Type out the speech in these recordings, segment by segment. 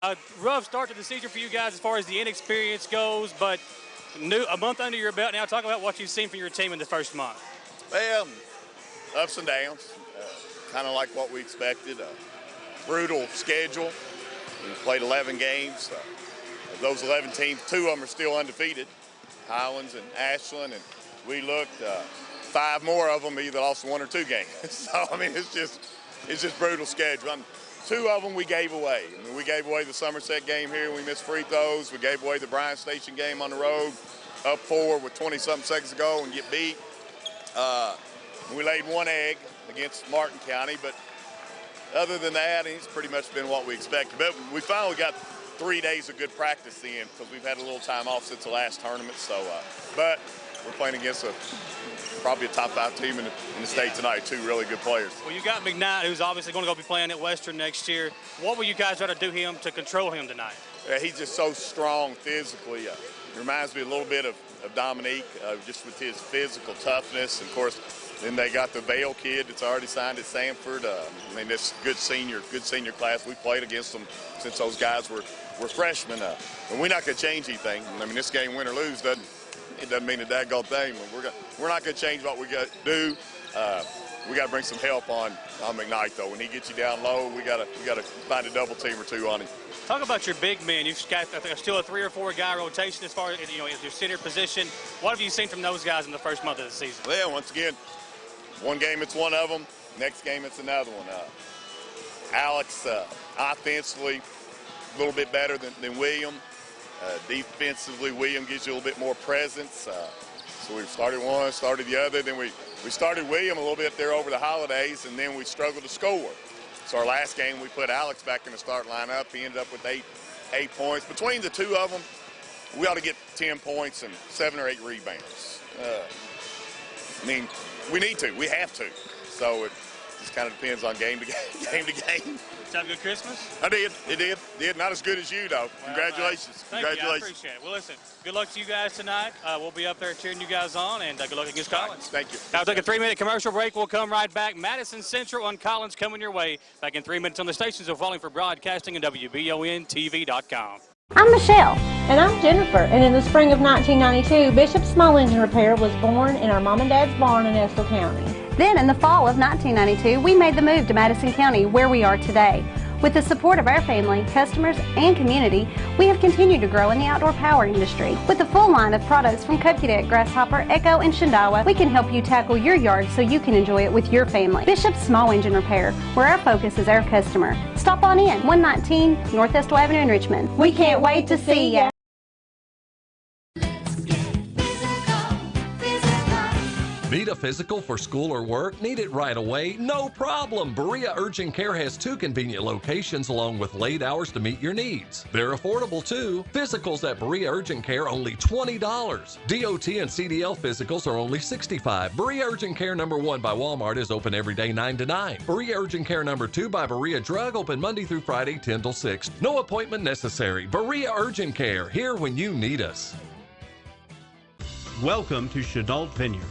A rough start to the season for you guys as far as the inexperience goes, but a month under your belt now. Talk about what you've seen from your team in the first month. Well, ups and downs, kind of like what we expected. Brutal schedule. We played 11 games. Of those 11 teams, 2 of them are still undefeated, Highlands and Ashland, and we looked, 5 more of them either lost 1 or 2 games. So, I mean, it's just brutal schedule. 2 of them we gave away. I mean, we gave away the Somerset game here. We missed free throws. We gave away the Bryan Station game on the road, up 4 with 20-something seconds to go and get beat. We laid 1 egg against Martin County, but other than that, it's pretty much been what we expected. But we finally got 3 days of good practice in because we've had a little time off since the last tournament. So, but we're playing against probably a top 5 team in the state tonight, 2 really good players. Well, you got McKnight, who's obviously going to go be playing at Western next year. What will you guys try to do to control him tonight? Yeah, he's just so strong physically. Reminds me a little bit of Dominique, just with his physical toughness. And of course, then they got the Vail kid that's already signed at Sanford. I mean, this good senior class. We played against them since those guys were freshmen. And we're not going to change anything. I mean, this game, win or lose, doesn't mean a daggone thing. We're not going to change what we got to do. We got to bring some help on McKnight though. When he gets you down low, we got to find a double team or 2 on him. Talk about your big men. You've got still a 3 or 4 guy rotation as far as your center position. What have you seen from those guys in the first month of the season? Well, once again, one game it's one of them. Next game it's another one. Alex, offensively, a little bit better than William. Defensively, William gives you a little bit more presence. So we started one, started the other. Then we started William a little bit there over the holidays, and then we struggled to score. So our last game, we put Alex back in the start lineup. He ended up with 8 points. Between the 2 of them, we ought to get 10 points and 7 or 8 rebounds. I mean, we need to. We have to. So it just kind of depends on game to game. Did you have a good Christmas? I did. It did. Not as good as you, though. Well, Congratulations. Thank you. I appreciate it. Well, listen, good luck to you guys tonight. We'll be up there cheering you guys on, and good luck against Collins. Thank you. Now, we'll take a 3-minute commercial break. We'll come right back. Madison Central on Collins coming your way. Back in 3 minutes on the stations of Falling for Broadcasting and WBONTV.com. I'm Michelle. And I'm Jennifer. And in the spring of 1992, Bishop Small Engine Repair was born in our mom and dad's barn in Estill County. Then in the fall of 1992, we made the move to Madison County, where we are today. With the support of our family, customers, and community, we have continued to grow in the outdoor power industry. With a full line of products from Kokudet, Grasshopper, Echo, and Shindawa, we can help you tackle your yard so you can enjoy it with your family. Bishop Small Engine Repair, where our focus is our customer. Stop on in, 119 North Estill Avenue in Richmond. We can't wait to see ya. Need a physical for school or work? Need it right away? No problem! Berea Urgent Care has 2 convenient locations along with late hours to meet your needs. They're affordable too. Physicals at Berea Urgent Care only $20. DOT and CDL physicals are only $65. Berea Urgent Care number 1 by Walmart is open every day 9 to 9. Berea Urgent Care number 2 by Berea Drug open Monday through Friday 10 till 6. No appointment necessary. Berea Urgent Care, here when you need us. Welcome to Chenault Vineyards.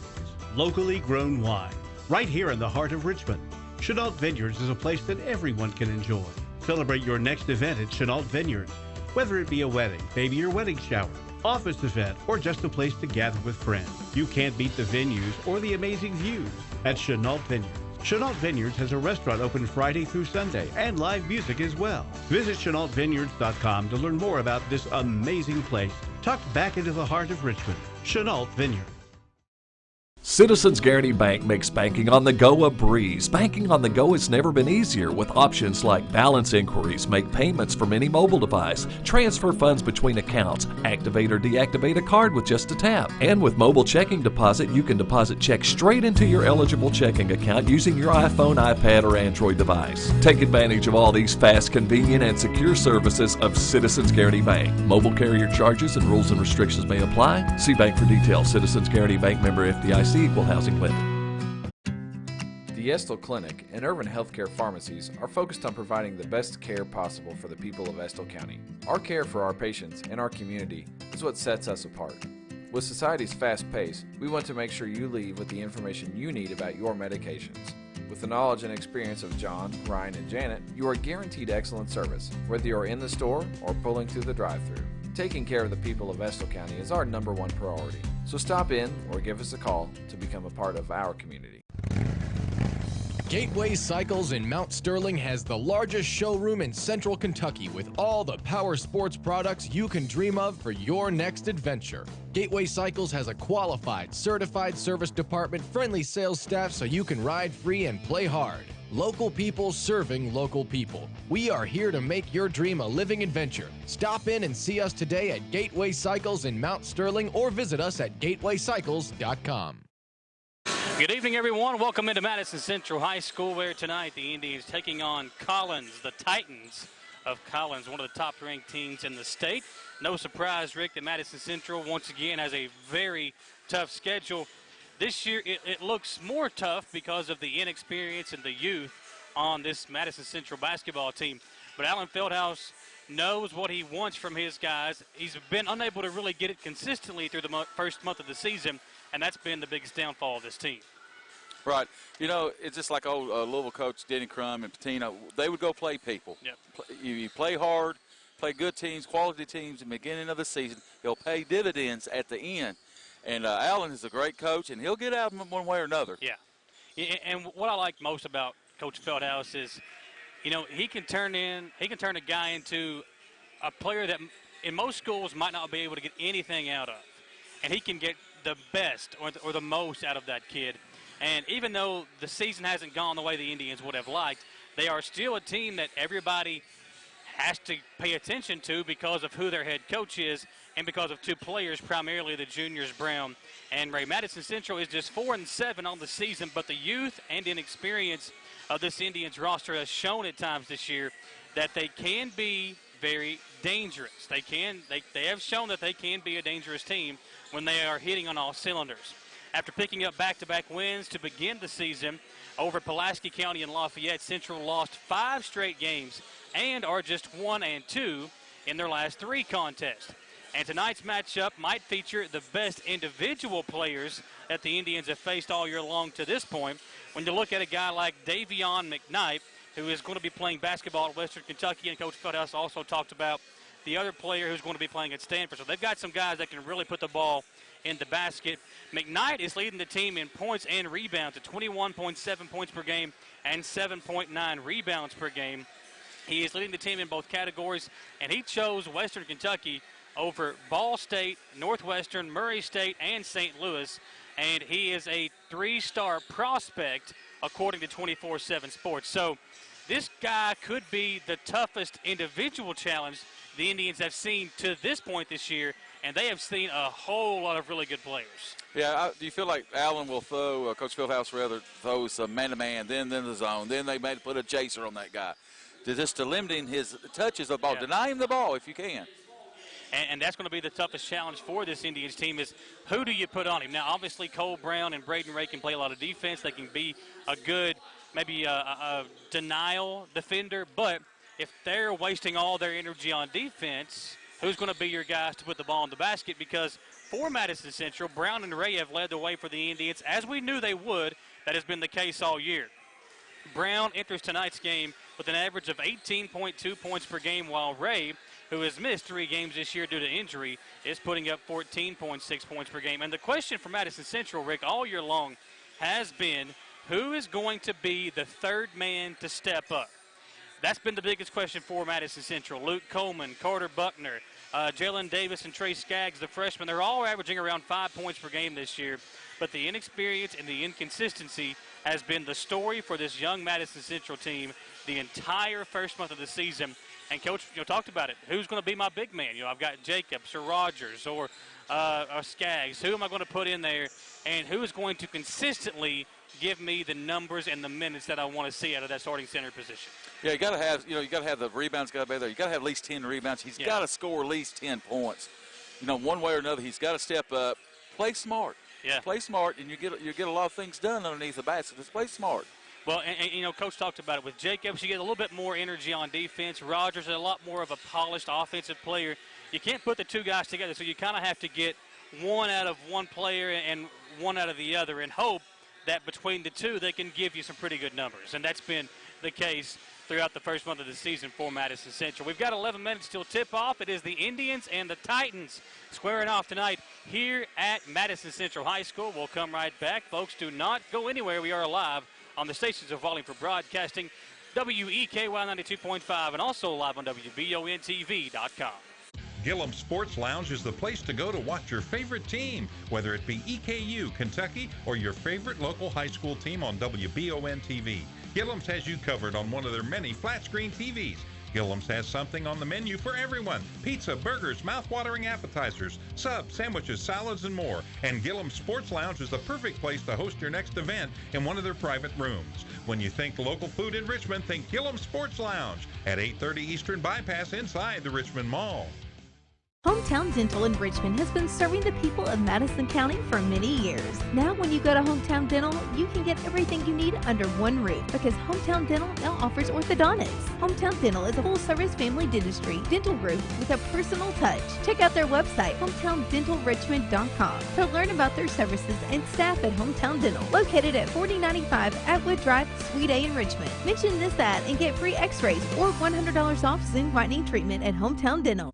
Locally grown wine, right here in the heart of Richmond. Chenault Vineyards is a place that everyone can enjoy. Celebrate your next event at Chenault Vineyards, whether it be a wedding, baby or wedding shower, office event, or just a place to gather with friends. You can't beat the venues or the amazing views at Chenault Vineyards. Chenault Vineyards has a restaurant open Friday through Sunday and live music as well. Visit ChenaultVineyards.com to learn more about this amazing place tucked back into the heart of Richmond. Chenault Vineyards. Citizens Guarantee Bank makes banking on the go a breeze. Banking on the go has never been easier with options like balance inquiries, make payments from any mobile device, transfer funds between accounts, activate or deactivate a card with just a tap. And with mobile checking deposit, you can deposit checks straight into your eligible checking account using your iPhone, iPad, or Android device. Take advantage of all these fast, convenient, and secure services of Citizens Guarantee Bank. Mobile carrier charges and rules and restrictions may apply. See bank for details. Citizens Guarantee Bank, member FDIC. Equal housing lender. The Estill Clinic and Urban Healthcare Pharmacies are focused on providing the best care possible for the people of Estill County. Our care for our patients and our community is what sets us apart. With society's fast pace, we want to make sure you leave with the information you need about your medications. With the knowledge and experience of John, Ryan, and Janet, you are guaranteed excellent service, whether you're in the store or pulling through the drive-thru. Taking care of the people of Estill County is our #1 priority. So stop in or give us a call to become a part of our community. Gateway Cycles in Mount Sterling has the largest showroom in Central Kentucky with all the power sports products you can dream of for your next adventure. Gateway Cycles has a qualified, certified service department, friendly sales staff so you can ride free and play hard. Local people serving local people. We are here to make your dream a living adventure. Stop in and see us today at Gateway Cycles in Mount Sterling or visit us at gatewaycycles.com. Good evening, everyone. Welcome into Madison Central High School, where tonight the Indians taking on Collins, the Titans of Collins, one of the top-ranked teams in the state. No surprise, Rick, that Madison Central once again has a very tough schedule. This year it looks more tough because of the inexperience and the youth on this Madison Central basketball team. But Alan Feldhouse knows what he wants from his guys. He's been unable to really get it consistently through the first month of the season, and that's been the biggest downfall of this team. Right. You know, it's just like old Louisville coach Denny Crum and Patino. They would go play people. Yep. You play hard, play good teams, quality teams in the beginning of the season. He'll pay dividends at the end. And Allen is a great coach, and he'll get out one way or another. Yeah. And what I like most about Coach Feldhouse is, you know, he can turn a guy into a player that in most schools might not be able to get anything out of. And he can get the best or the most out of that kid. And even though the season hasn't gone the way the Indians would have liked, they are still a team that everybody has to pay attention to because of who their head coach is and because of two players, primarily the juniors, Brown and Ray. Madison Central is just 4-7 on the season, but the youth and inexperience of this Indians roster has shown at times this year that they can be very dangerous. They have shown that they can be a dangerous team when they are hitting on all cylinders. After picking up back-to-back wins to begin the season over Pulaski County and Lafayette, Central lost 5 straight games and are just 1-2 in their last 3 contests. And tonight's matchup might feature the best individual players that the Indians have faced all year long to this point. When you look at a guy like Davion McKnight, who is going to be playing basketball at Western Kentucky, and Coach Feldhouse also talked about the other player who's going to be playing at Stanford. So they've got some guys that can really put the ball in the basket. McKnight is leading the team in points and rebounds at 21.7 points per game and 7.9 rebounds per game. He is leading the team in both categories, and he chose Western Kentucky over Ball State, Northwestern, Murray State, and St. Louis. And he is a 3-star prospect, according to 24/7 Sports. So this guy could be the toughest individual challenge the Indians have seen to this point this year, and they have seen a whole lot of really good players. Yeah, do you feel like Allen will throw, Coach Fieldhouse rather, throws a man-to-man, then the zone, then they may put a chaser on that guy, to limiting his touches of the ball. Yeah. Deny him the ball if you can. And that's going to be the toughest challenge for this Indians team is who do you put on him? Now, obviously, Cole Brown and Braden Ray can play a lot of defense. They can be a good, maybe a denial defender, but if they're wasting all their energy on defense, who's going to be your guys to put the ball in the basket? Because for Madison Central, Brown and Ray have led the way for the Indians, as we knew they would. That has been the case all year. Brown enters tonight's game with an average of 18.2 points per game, while Ray, who has missed 3 games this year due to injury, is putting up 14.6 points per game. And the question for Madison Central, Rick, all year long has been who is going to be the third man to step up? That's been the biggest question for Madison Central. Luke Coleman, Carter Buckner, Jalen Davis, and Trey Skaggs, the freshmen, they're all averaging around 5 points per game this year. But the inexperience and the inconsistency has been the story for this young Madison Central team the entire first month of the season. And Coach talked about it. Who's going to be my big man? I've got Jacobs or Rogers or Skaggs. Who am I going to put in there? And who is going to consistently give me the numbers and the minutes that I want to see out of that starting center position? Yeah, you got to have the rebounds got to be there. You got to have at least 10 rebounds. He's got to score at least 10 points. One way or another, he's got to step up. Play smart. Yeah. Play smart, and you get a lot of things done underneath the basket. Just play smart. Well, and Coach talked about it with Jacobs. You get a little bit more energy on defense. Rogers is a lot more of a polished offensive player. You can't put the two guys together, so you kind of have to get one out of one player and one out of the other and hope that between the two, they can give you some pretty good numbers. And that's been the case throughout the first month of the season for Madison Central. We've got 11 minutes till tip-off. It is the Indians and the Titans squaring off tonight here at Madison Central High School. We'll come right back. Folks, do not go anywhere. We are live on the stations of Volume for Broadcasting, WEKY 92.5, and also live on WBONTV.com. Gillum Sports Lounge is the place to go to watch your favorite team, whether it be EKU, Kentucky, or your favorite local high school team on WBON TV. Gillum's has you covered on one of their many flat-screen TVs. Gillum's has something on the menu for everyone. Pizza, burgers, mouth-watering appetizers, subs, sandwiches, salads, and more. And Gillum Sports Lounge is the perfect place to host your next event in one of their private rooms. When you think local food in Richmond, think Gillum Sports Lounge at 830 Eastern Bypass inside the Richmond Mall. Hometown Dental in Richmond has been serving the people of Madison County for many years. Now when you go to Hometown Dental, you can get everything you need under one roof because Hometown Dental now offers orthodontics. Hometown Dental is a full-service family dentistry dental group with a personal touch. Check out their website, hometowndentalrichmond.com, to learn about their services and staff at Hometown Dental, located at 4095 Atwood Drive, Suite A in Richmond. Mention this ad and get free x-rays or $100 off Zoom whitening treatment at Hometown Dental.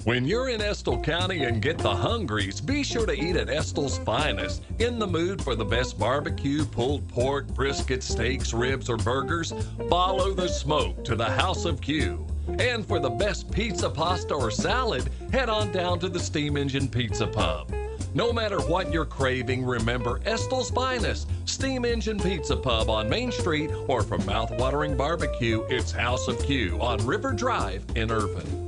When you're in Estill County and get the hungries, be sure to eat at Estill's Finest. In the mood for the best barbecue, pulled pork, brisket, steaks, ribs, or burgers? Follow the smoke to the House of Q. And for the best pizza, pasta, or salad, head on down to the Steam Engine Pizza Pub. No matter what you're craving, remember Estill's Finest, Steam Engine Pizza Pub on Main Street, or for mouth-watering barbecue, it's House of Q on River Drive in Irvine.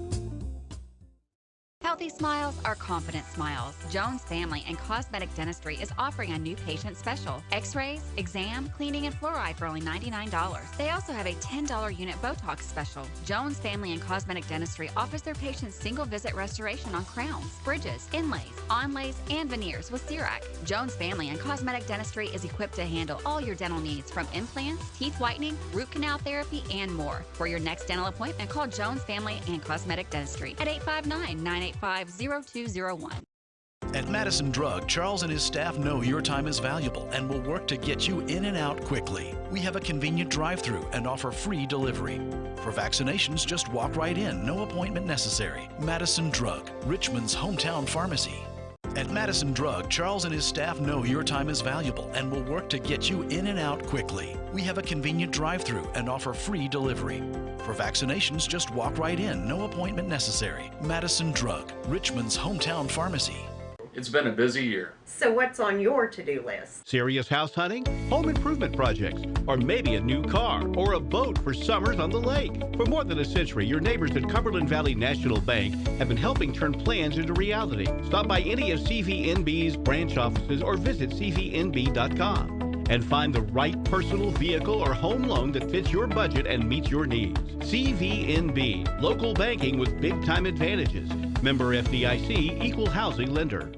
Healthy smiles are confident smiles. Jones Family and Cosmetic Dentistry is offering a new patient special. X-rays, exam, cleaning, and fluoride for only $99. They also have a $10 unit Botox special. Jones Family and Cosmetic Dentistry offers their patients single-visit restoration on crowns, bridges, inlays, onlays, and veneers with CERAC. Jones Family and Cosmetic Dentistry is equipped to handle all your dental needs, from implants, teeth whitening, root canal therapy, and more. For your next dental appointment, call Jones Family and Cosmetic Dentistry at 859-985-0201. At Madison Drug, Charles and his staff know your time is valuable and will work to get you in and out quickly. We have a convenient drive-thru and offer free delivery. For vaccinations, just walk right in, no appointment necessary. Madison Drug, Richmond's hometown pharmacy. At Madison Drug, Charles and his staff know your time is valuable and will work to get you in and out quickly. We have a convenient drive-thru and offer free delivery. For vaccinations, just walk right in, no appointment necessary. Madison Drug, Richmond's hometown pharmacy. It's been a busy year. So what's on your to-do list? Serious house hunting, home improvement projects, or maybe a new car or a boat for summers on the lake. For more than a century, your neighbors at Cumberland Valley National Bank have been helping turn plans into reality. Stop by any of CVNB's branch offices or visit cvnb.com and find the right personal vehicle or home loan that fits your budget and meets your needs. CVNB, local banking with big-time advantages. Member FDIC, equal housing lender.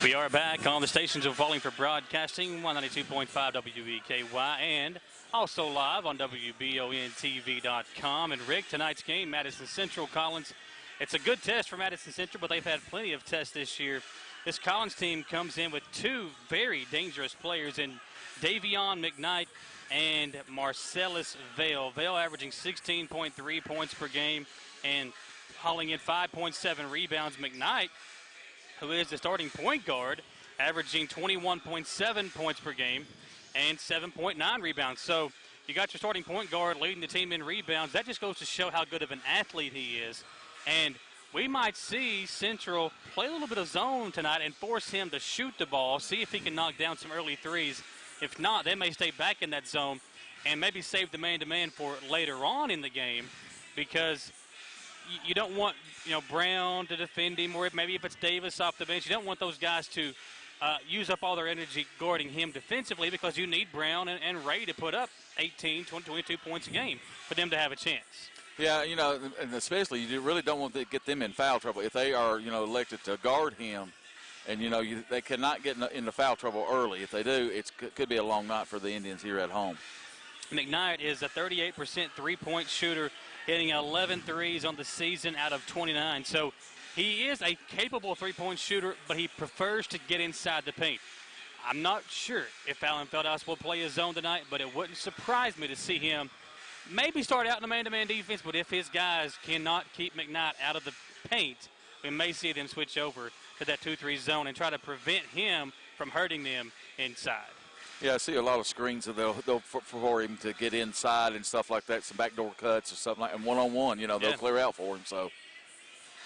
We are back on the stations of Volume for Broadcasting, 192.5 WEKY, and also live on WBONTV.com. And Rick, tonight's game, Madison Central Collins. It's a good test for Madison Central, but they've had plenty of tests this year. This Collins team comes in with two very dangerous players in Davion McKnight and Marcellus Vale. Vale averaging 16.3 points per game and hauling in 5.7 rebounds. McKnight, who is the starting point guard, averaging 21.7 points per game and 7.9 rebounds. So you got your starting point guard leading the team in rebounds. That just goes to show how good of an athlete he is. And we might see Central play a little bit of zone tonight and force him to shoot the ball, see if he can knock down some early threes. If not, they may stay back in that zone and maybe save the man-to-man for later on in the game, because you don't want, Brown to defend him, or maybe if it's Davis off the bench, you don't want those guys to use up all their energy guarding him defensively, because you need Brown and Ray to put up 18, 22 points a game for them to have a chance. Yeah, and especially you really don't want to get them in foul trouble. If they are, elected to guard him, and, they cannot get into foul trouble early. If they do, it could be a long night for the Indians here at home. McKnight is a 38% three-point shooter, hitting 11 threes on the season out of 29. So he is a capable three-point shooter, but he prefers to get inside the paint. I'm not sure if Allen Feldhouse will play his zone tonight, but it wouldn't surprise me to see him maybe start out in a man-to-man defense, but if his guys cannot keep McKnight out of the paint, we may see them switch over to that 2-3 zone and try to prevent him from hurting them inside. Yeah, I see a lot of screens that they'll for him to get inside and stuff like that, some backdoor cuts or something like, and one-on-one, they'll clear out for him. So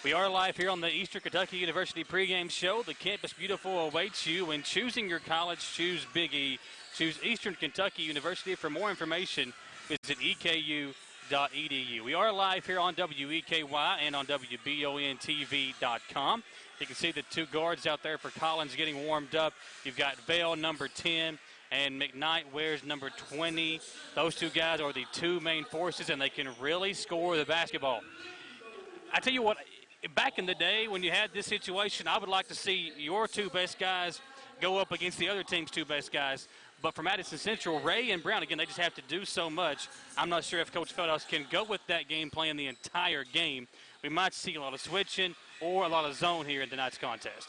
we are live here on the Eastern Kentucky University pregame show. The Campus Beautiful awaits you. When choosing your college, choose Big E. Choose Eastern Kentucky University. For more information, visit eku.edu. We are live here on WEKY and on WBONTV.com. You can see the two guards out there for Collins getting warmed up. You've got Vale, number 10, and McKnight wears number 20. Those two guys are the two main forces, and they can really score the basketball. I tell you what, back in the day when you had this situation, I would like to see your two best guys go up against the other team's two best guys. But for Madison Central, Ray and Brown, again, they just have to do so much. I'm not sure if Coach Feldhouse can go with that game plan the entire game. We might see a lot of switching or a lot of zone here in tonight's contest.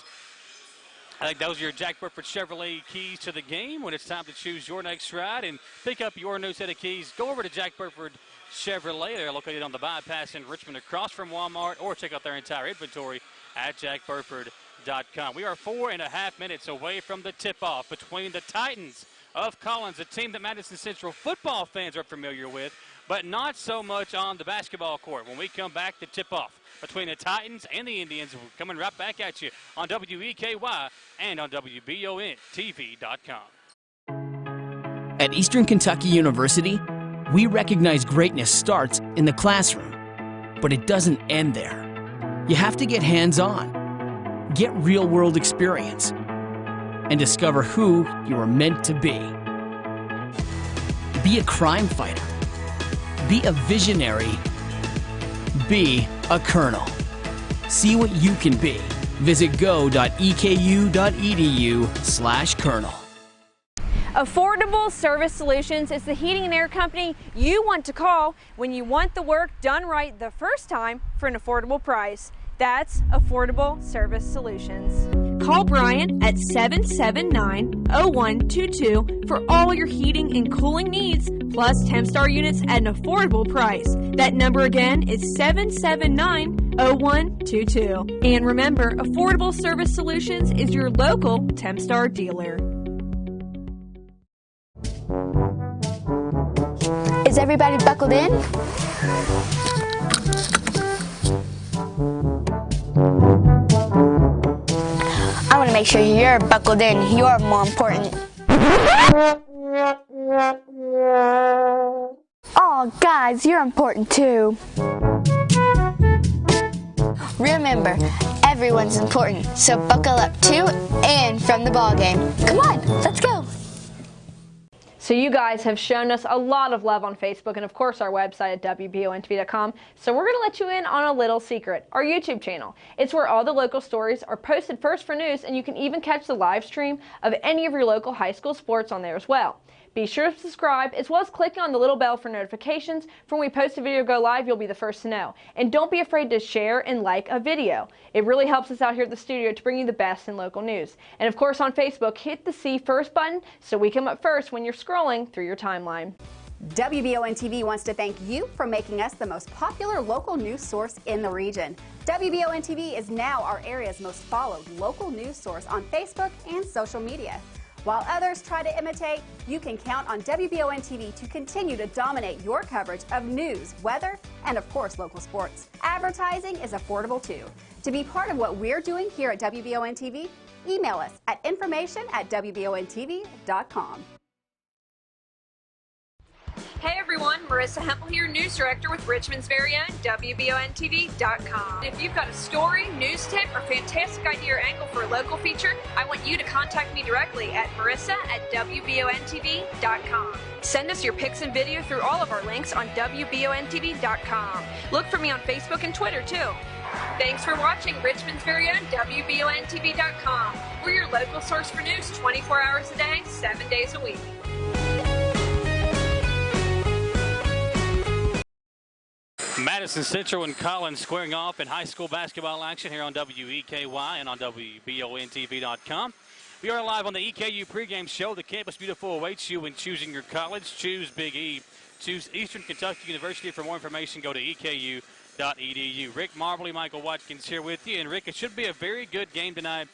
I think those are your Jack Burford Chevrolet keys to the game. When it's time to choose your next ride and pick up your new set of keys, go over to Jack Burford Chevrolet. They're located on the bypass in Richmond across from Walmart, or check out their entire inventory at jackburford.com. We are 4.5 minutes away from the tip-off between the Titans of Collins, a team that Madison Central football fans are familiar with, but not so much on the basketball court. When we come back, the tip-off between the Titans and the Indians, we're coming right back at you on WEKY and on WBONTV.com. At Eastern Kentucky University, we recognize greatness starts in the classroom, but it doesn't end there. You have to get hands-on, get real-world experience, and discover who you are meant to be. Be a crime fighter. Be a visionary. Be a colonel. See what you can be. Visit go.eku.edu/colonel. Affordable Service Solutions is the heating and air company you want to call when you want the work done right the first time for an affordable price. That's Affordable Service Solutions. Call Brian at 779-0122 for all your heating and cooling needs, plus Tempstar units at an affordable price. That number again is 779-0122. And remember, Affordable Service Solutions is your local Tempstar dealer. Is everybody buckled in? I want to make sure you're buckled in. You're more important. Oh, guys, you're important too. Remember, everyone's important, so buckle up to and from the ball game. Come on, let's go. So you guys have shown us a lot of love on Facebook and, of course, our website at WBONTV.com. So we're going to let you in on a little secret, our YouTube channel. It's where all the local stories are posted first for news, and you can even catch the live stream of any of your local high school sports on there as well. Be sure to subscribe, as well as clicking on the little bell for notifications. For when we post a video go live, you'll be the first to know. And don't be afraid to share and like a video. It really helps us out here at the studio to bring you the best in local news. And of course on Facebook, hit the See First button so we come up first when you're scrolling through your timeline. WBON-TV wants to thank you for making us the most popular local news source in the region. WBON-TV is now our area's most followed local news source on Facebook and social media. While others try to imitate, you can count on WBON-TV to continue to dominate your coverage of news, weather, and of course local sports. Advertising is affordable too. To be part of what we're doing here at WBON-TV, email us at information@WBONTV.com. Hey everyone, Marissa Hempel here, News Director with Richmond's very own WBONTV.com. If you've got a story, news tip, or fantastic idea or angle for a local feature, I want you to contact me directly at marissa@WBONTV.com. Send us your pics and video through all of our links on WBONTV.com. Look for me on Facebook and Twitter too. Thanks for watching Richmond's very own WBONTV.com. We're your local source for news 24 hours a day, 7 days a week. Madison Central and Collins squaring off in high school basketball action here on WEKY and on WBONTV.com. We are live on the EKU pregame show. The Campus Beautiful awaits you when choosing your college. Choose Big E. Choose Eastern Kentucky University. For more information, go to eku.edu. Rick Marbley, Michael Watkins here with you. And, Rick, it should be a very good game tonight.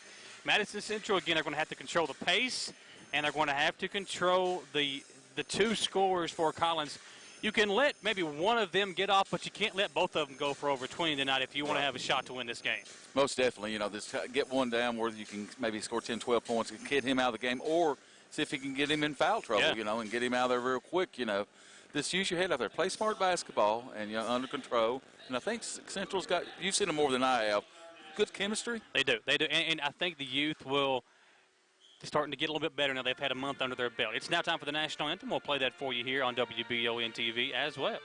Madison Central, again, are going to have to control the pace, and they're going to have to control the two scorers for Collins. You can let maybe one of them get off, but you can't let both of them go for over 20 tonight if you want to have a shot to win this game. Most definitely. You know, get one down where you can maybe score 10, 12 points and get him out of the game, or see if you can get him in foul trouble, you know, and get him out of there real quick, you know. Just use your head out there. Play smart basketball and, you know, under control. And I think Central's got, you've seen them more than I have, good chemistry. They do. And I think the youth will – starting to get a little bit better now. They've had a month under their belt. It's now time for the national anthem. We'll play that for you here on WBON TV as well.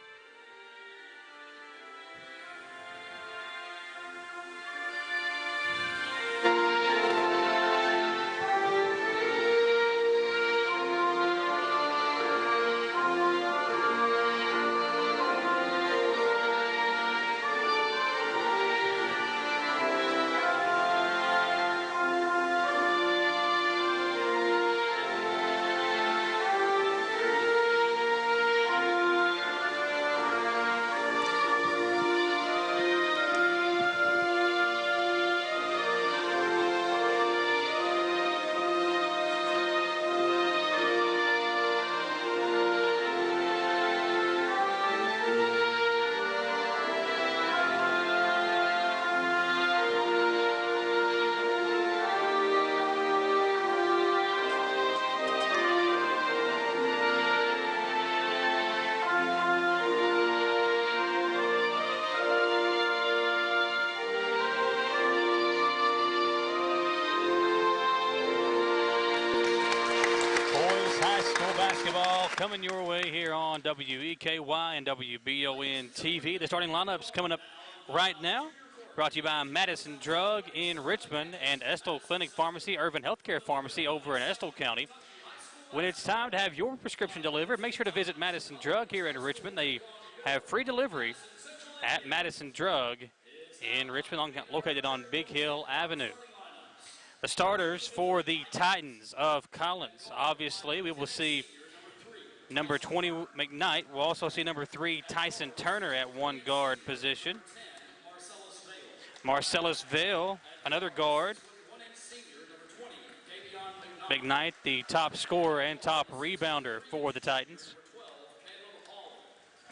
Basketball coming your way here on WEKY and WBON TV. The starting lineups coming up right now. Brought to you by Madison Drug in Richmond and Estill Clinic Pharmacy, Urban Healthcare Pharmacy over in Estill County. When it's time to have your prescription delivered, make sure to visit Madison Drug here in Richmond. They have free delivery at Madison Drug in Richmond, located on Big Hill Avenue. The starters for the Titans of Collins. Obviously, we will see number 20, McKnight. We'll also see number 3, Tyson Turner at one guard position. Marcellus Vale, another guard. McKnight, the top scorer and top rebounder for the Titans.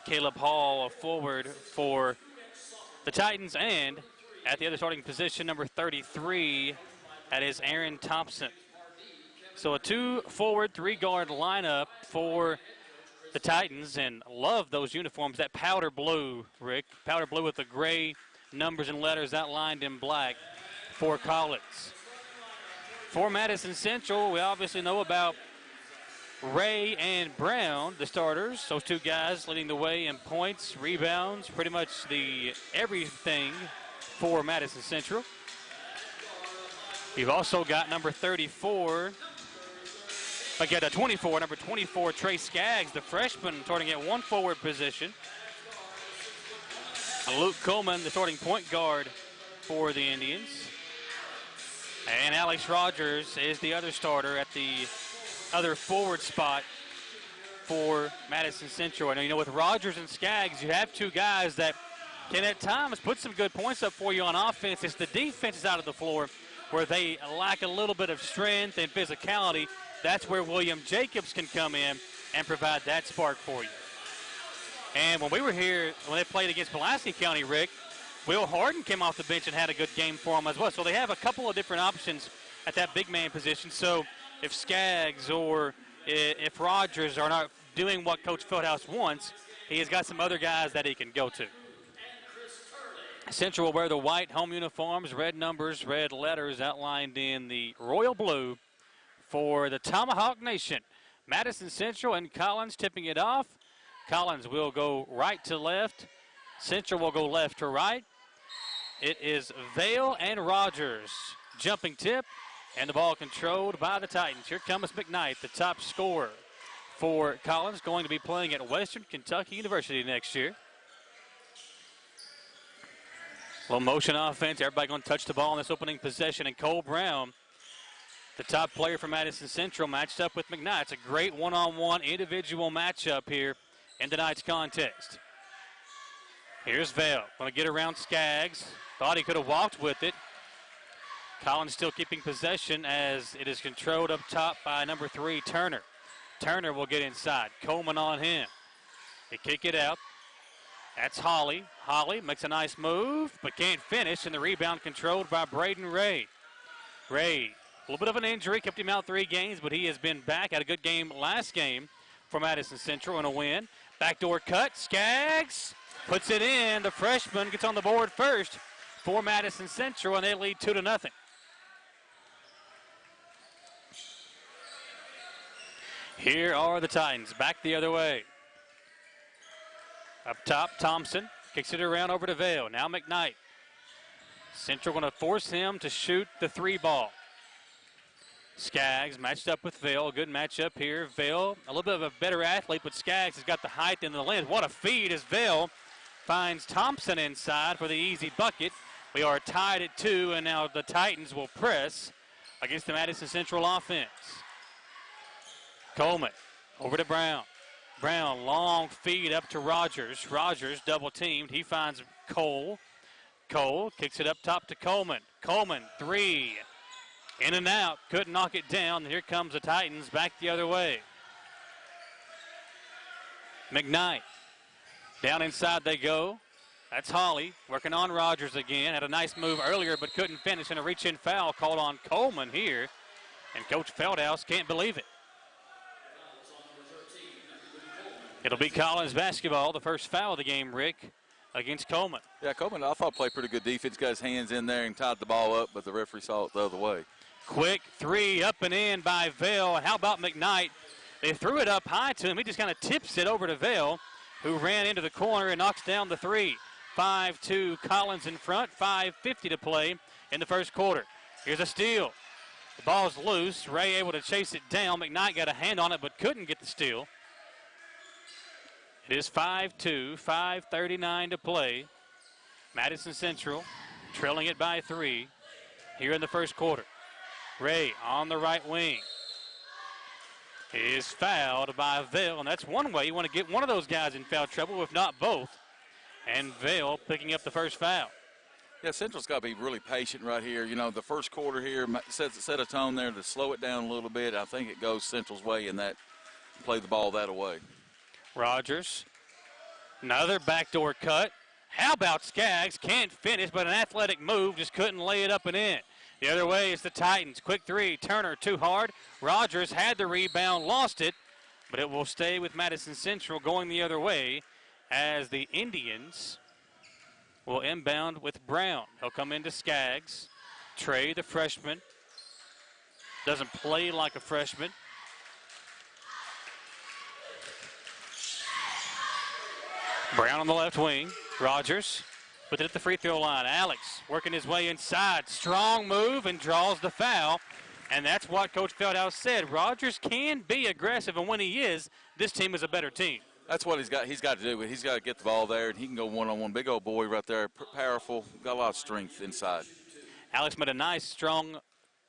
Caleb Hall, a forward for the Titans. And at the other starting position, number 33, that is Aaron Thompson. So a 2 forward, 3 guard lineup for the Titans, and love those uniforms. That powder blue, Rick, powder blue with the gray numbers and letters outlined in black for Collins. For Madison Central, we obviously know about Ray and Brown, the starters. Those two guys leading the way in points, rebounds, pretty much the everything for Madison Central. You've also got number 34, again, number 24, Trey Skaggs, the freshman, starting at one forward position. Luke Coleman, the starting point guard for the Indians. And Alex Rogers is the other starter at the other forward spot for Madison Central. And, you know, with Rogers and Skaggs, you have two guys that can at times put some good points up for you on offense. It's the defense out of the floor where they lack a little bit of strength and physicality. That's where William Jacobs can come in and provide that spark for you. And when we were here, when they played against Pulaski County, Rick, Will Harden came off the bench and had a good game for them as well. So they have a couple of different options at that big man position. So if Skaggs or if Rogers are not doing what Coach Feldhouse wants, he has got some other guys that he can go to. Central will wear the white home uniforms, red numbers, red letters outlined in the royal blue for the Tomahawk Nation. Madison Central and Collins tipping it off. Collins will go right to left. Central will go left to right. It is Vale and Rogers. Jumping tip, and the ball controlled by the Titans. Here comes McKnight, the top scorer for Collins, going to be playing at Western Kentucky University next year. Little motion offense. Everybody going to touch the ball in this opening possession. And Cole Brown the top player for Madison Central, matched up with McKnight. It's a great one-on-one individual matchup here in tonight's contest. Here's Vale. Going to get around Skaggs. Thought he could have walked with it. Collins still keeping possession as it is controlled up top by number 3, Turner. Turner will get inside. Coleman on him. They kick it out. That's Holly. Holly makes a nice move, but can't finish, and the rebound controlled by Braden Ray. Ray, a little bit of an injury, kept him out 3 games, but he has been back. Had a good game last game for Madison Central and a win. Backdoor cut. Skaggs puts it in. The freshman gets on the board first for Madison Central, and they lead 2-0. Here are the Titans, back the other way. Up top, Thompson kicks it around over to Vale. Now McKnight. Central going to force him to shoot the 3 ball. Skaggs matched up with Vale. Good matchup here. Vale, a little bit of a better athlete, but Skaggs has got the height and the length. What a feed as Vale finds Thompson inside for the easy bucket. We are tied at 2, and now the Titans will press against the Madison Central offense. Coleman over to Brown. Brown, long feed up to Rogers. Rogers double teamed. He finds Cole. Cole kicks it up top to Coleman. Coleman, 3. In and out. Couldn't knock it down. Here comes the Titans back the other way. McKnight. Down inside they go. That's Holly working on Rogers again. Had a nice move earlier but couldn't finish, and a reach-in foul called on Coleman here. And Coach Feldhouse can't believe it. It'll be Collins basketball, the first foul of the game, Rick, against Coleman. Yeah, Coleman, I thought, played pretty good defense. Got his hands in there and tied the ball up, but the referee saw it the other way. Quick 3 up and in by Vale. And how about McKnight? They threw it up high to him. He just kind of tips it over to Vale, who ran into the corner and knocks down the 3. 5-2 Collins in front. 5:50 to play in the first quarter. Here's a steal. The ball's loose. Ray able to chase it down. McKnight got a hand on it but couldn't get the steal. It is 5-2, 5:39 to play. Madison Central trailing it by 3 here in the first quarter. Ray on the right wing is fouled by Vale, and that's one way you want to get one of those guys in foul trouble, if not both. And Vale picking up the first foul. Yeah, Central's got to be really patient right here. You know, the first quarter here set a tone there to slow it down a little bit. I think it goes Central's way in that play the ball that away. Rogers, another backdoor cut. How about Skaggs? Can't finish, but an athletic move, just couldn't lay it up and in. The other way is the Titans. Quick 3, Turner too hard. Rogers had the rebound, lost it, but it will stay with Madison Central going the other way as the Indians will inbound with Brown. He'll come into Skaggs. Trey, the freshman, doesn't play like a freshman. Brown on the left wing. Rogers with it at the free throw line. Alex working his way inside. Strong move and draws the foul. And that's what Coach Feldhouse said. Rogers can be aggressive, and when he is, this team is a better team. That's what he's got to do. He's got to get the ball there, and he can go one-on-one. Big old boy right there, powerful, got a lot of strength inside. Alex made a nice, strong,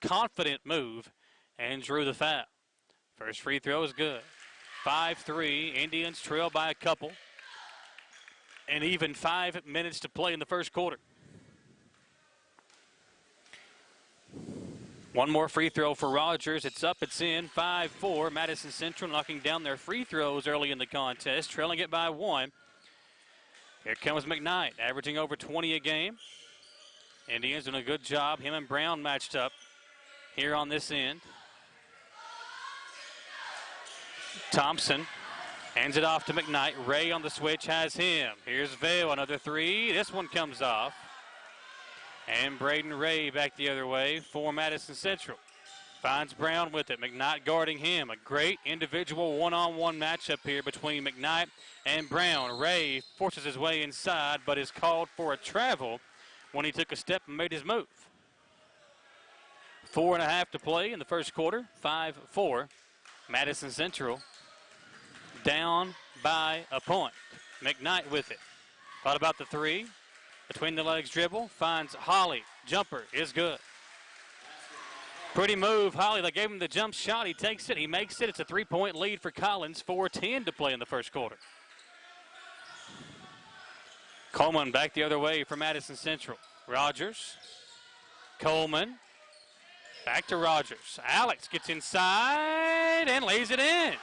confident move and drew the foul. First free throw is good. 5-3, Indians trail by a couple. And even 5 minutes to play in the first quarter. One more free throw for Rogers. It's up, it's in. 5-4. Madison Central knocking down their free throws early in the contest, trailing it by 1. Here comes McKnight, averaging over 20 a game. Indians doing a good job. Him and Brown matched up here on this end. Thompson hands it off to McKnight. Ray on the switch has him. Here's Vale, another 3. This one comes off. And Braden Ray back the other way for Madison Central. Finds Brown with it. McKnight guarding him. A great individual one-on-one matchup here between McKnight and Brown. Ray forces his way inside, but is called for a travel when he took a step and made his move. 4.5 to play in the first quarter. 5-4. Madison Central down by a point. McKnight with it. Thought about the 3. Between the legs dribble. Finds Holly. Jumper is good. Pretty move, Holly. They gave him the jump shot. He takes it. He makes it. It's a 3-point lead for Collins. 4:10 to play in the first quarter. Coleman back the other way for Madison Central. Rogers. Coleman. Back to Rogers. Alex gets inside and lays it in.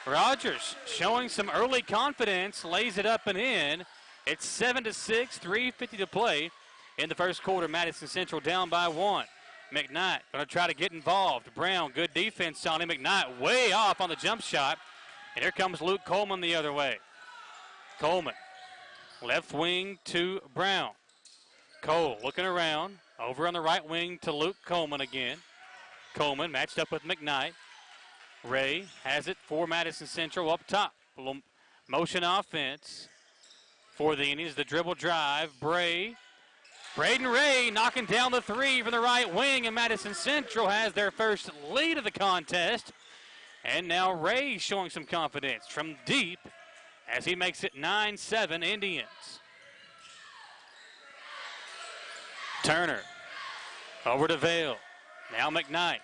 Rogers showing some early confidence. Lays it up and in. It's 7-6, 3:50 to play in the first quarter. Madison Central down by 1. McKnight going to try to get involved. Brown, good defense on him. McKnight way off on the jump shot. And here comes Luke Coleman the other way. Coleman, left wing to Brown. Cole looking around. Over on the right wing to Luke Coleman again. Coleman matched up with McKnight. Ray has it for Madison Central up top. A little motion offense for the Indians. The dribble drive. Braden Ray knocking down the three from the right wing, and Madison Central has their first lead of the contest. And now Ray showing some confidence from deep as he makes it 9-7 Indians. Turner over to Vale. Now McKnight.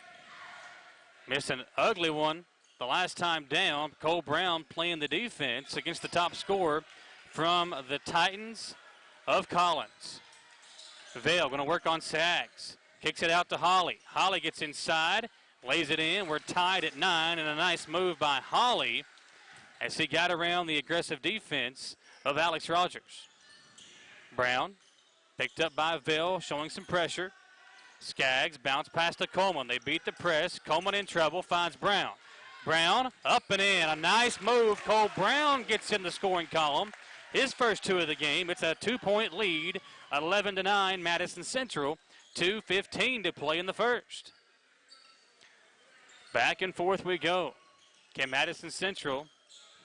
Missed an ugly one the last time down. Cole Brown playing the defense against the top scorer from the Titans of Collins. Vale going to work on Sags. Kicks it out to Holly. Holly gets inside, lays it in. We're tied at 9, and a nice move by Holly as he got around the aggressive defense of Alex Rogers. Brown picked up by Vale, showing some pressure. Skaggs bounce past to Coleman. They beat the press. Coleman in trouble, finds Brown. Brown up and in. A nice move. Cole Brown gets in the scoring column. His first 2 of the game. It's a 2-point lead, 11-9 Madison Central. 2:15 to play in the first. Back and forth we go. Can Madison Central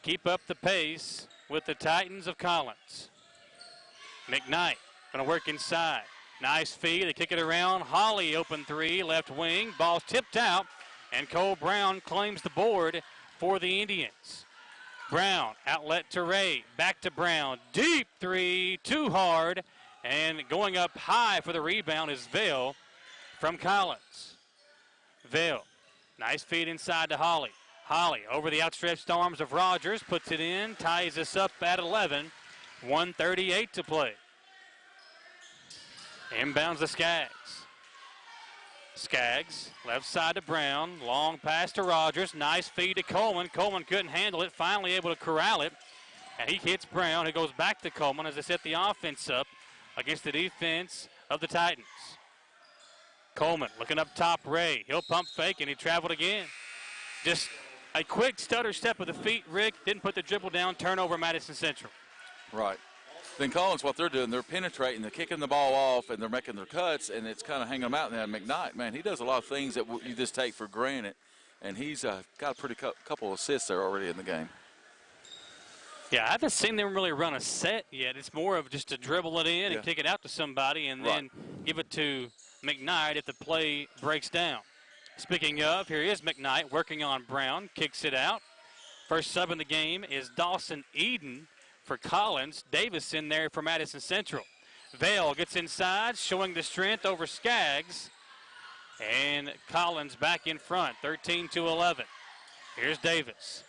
keep up the pace with the Titans of Collins? McKnight going to work inside. Nice feed. They kick it around. Holly open 3, left wing. Ball's tipped out, and Cole Brown claims the board for the Indians. Brown, outlet to Ray. Back to Brown. Deep 3, too hard. And going up high for the rebound is Vale from Collins. Vale, nice feed inside to Holly. Holly over the outstretched arms of Rogers. Puts it in. Ties us up at 11. 1:38 to play. Inbounds to Skaggs. Skaggs, left side to Brown. Long pass to Rogers. Nice feed to Coleman. Coleman couldn't handle it. Finally able to corral it. And he hits Brown. It goes back to Coleman as they set the offense up against the defense of the Titans. Coleman looking up top. Ray. He'll pump fake, and he traveled again. Just a quick stutter step of the feet. Rick didn't put the dribble down. Turnover Madison Central. Right. Then Collins, what they're doing, they're penetrating, they're kicking the ball off, and they're making their cuts, and it's kind of hanging them out. Now, McKnight, man, he does a lot of things that you just take for granted, and he's got a pretty couple of assists there already in the game. Yeah, I haven't seen them really run a set yet. It's more of just to dribble it in and kick it out to somebody and then give it to McKnight if the play breaks down. Speaking of, here is McKnight working on Brown, kicks it out. First sub in the game is Dawson Eden for Collins. Davis in there for Madison Central. Vale gets inside, showing the strength over Skaggs. And Collins back in front, 13-11. Here's Davis.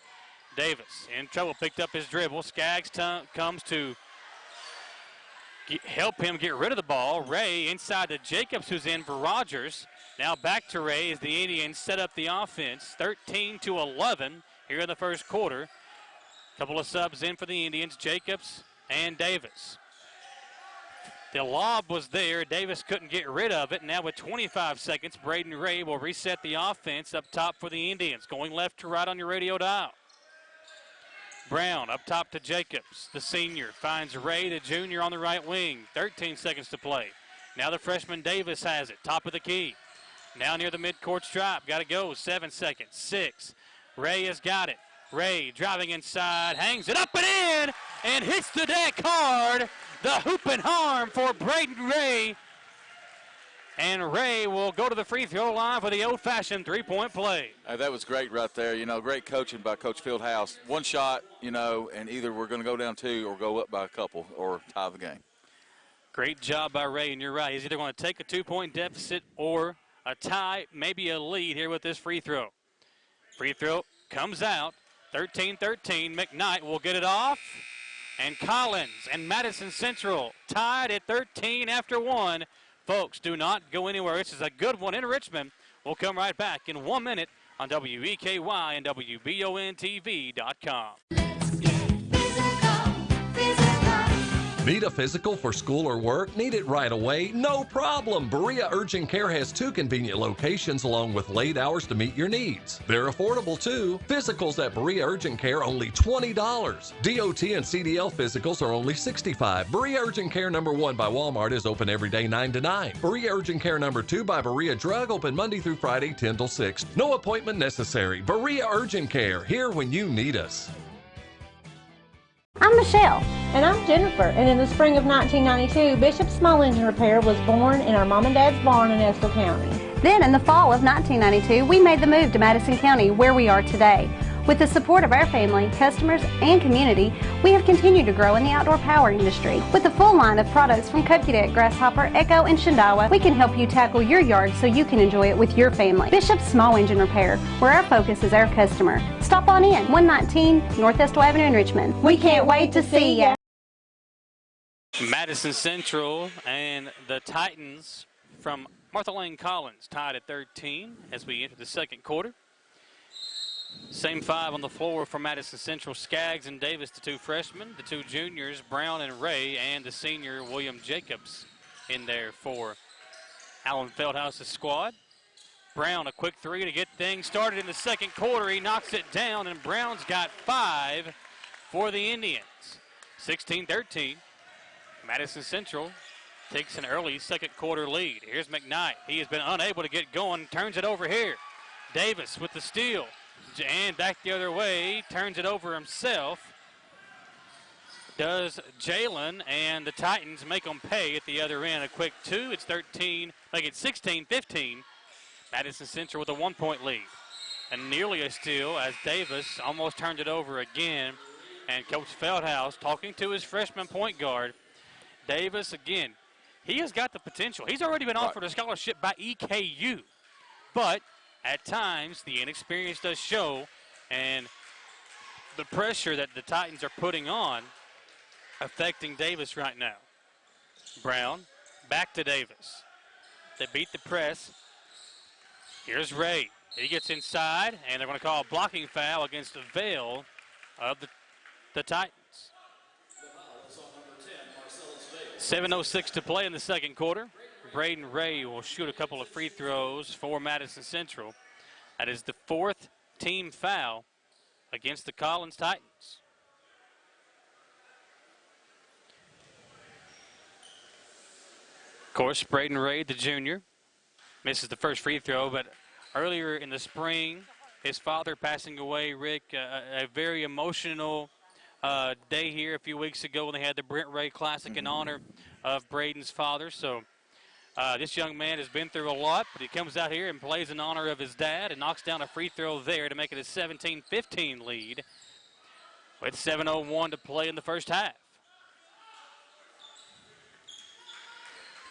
Davis in trouble, picked up his dribble. Skaggs comes to help him get rid of the ball. Ray inside to Jacobs, who's in for Rogers. Now back to Ray as the Indians set up the offense. 13-11 here in the first quarter. Couple of subs in for the Indians, Jacobs and Davis. The lob was there. Davis couldn't get rid of it. Now with 25 seconds, Braden Ray will reset the offense up top for the Indians. Going left to right on your radio dial. Brown up top to Jacobs. The senior finds Ray, the junior, on the right wing. 13 seconds to play. Now the freshman Davis has it. Top of the key. Now near the midcourt stripe. Got to go. 7 seconds. 6. Ray has got it. Ray driving inside, hangs it up and in, and hits the deck hard. The hoop and harm for Braden Ray. And Ray will go to the free throw line for the old-fashioned three-point play. That was great right there. You know, great coaching by Coach Fieldhouse. One shot, you know, and either we're going to go down 2 or go up by a couple or tie the game. Great job by Ray, and you're right. He's either going to take a 2-point deficit or a tie, maybe a lead here with this free throw. Free throw comes out. 13-13. McKnight will get it off. And Collins and Madison Central tied at 13 after 1. Folks, do not go anywhere. This is a good one in Richmond. We'll come right back in 1 minute on WEKY and WBONTV.com. Need a physical for school or work? Need it right away? No problem. Berea Urgent Care has 2 convenient locations along with late hours to meet your needs. They're affordable too. Physicals at Berea Urgent Care only $20. DOT and CDL physicals are only $65. Berea Urgent Care number 1 by Walmart is open every day 9 to 9. Berea Urgent Care number 2 by Berea Drug open Monday through Friday 10 till 6. No appointment necessary. Berea Urgent Care, here when you need us. I'm Michelle. And I'm Jennifer. And in the spring of 1992, Bishop Small Engine Repair was born in our mom and dad's barn in Estill County. Then in the fall of 1992, we made the move to Madison County, where we are today. With the support of our family, customers, and community, we have continued to grow in the outdoor power industry. With a full line of products from Cupcadet, Grasshopper, Echo, and Shindawa, we can help you tackle your yard so you can enjoy it with your family. Bishop Small Engine Repair, where our focus is our customer. Stop on in, 119 North Estill Avenue in Richmond. We can't wait to see ya. Madison Central and the Titans from Martha Lane Collins tied at 13 as we enter the second quarter. Same 5 on the floor for Madison Central. Skaggs and Davis, the 2 freshmen, the 2 juniors, Brown and Ray, and the senior William Jacobs in there for Alan Feldhouse's squad. Brown, a quick 3 to get things started in the second quarter. He knocks it down, and Brown's got 5 for the Indians. 16-13. Madison Central takes an early second quarter lead. Here's McKnight. He has been unable to get going, turns it over here. Davis with the steal. And back the other way, turns it over himself. Does Jalen, and the Titans make them pay at the other end. A quick 2, it's 13, make it 16-15. Madison Central with a 1-point lead. And nearly a steal as Davis almost turned it over again. And Coach Feldhouse talking to his freshman point guard. Davis, again, he has got the potential. He's already been offered a scholarship by EKU. But at times, the inexperience does show, and the pressure that the Titans are putting on affecting Davis right now. Brown, back to Davis. They beat the press. Here's Ray. He gets inside, and they're going to call a blocking foul against the Vail of the Titans. 7:06 to play in the second quarter. Braden Ray will shoot a couple of free throws for Madison Central. That is the 4th team foul against the Collins Titans. Of course, Braden Ray, the junior, misses the first free throw, but earlier in the spring, his father passing away, Rick, a very emotional day here a few weeks ago when they had the Brent Ray Classic in honor of Braden's father. So this young man has been through a lot, but he comes out here and plays in honor of his dad and knocks down a free throw there to make it a 17-15 lead with 7:01 to play in the first half.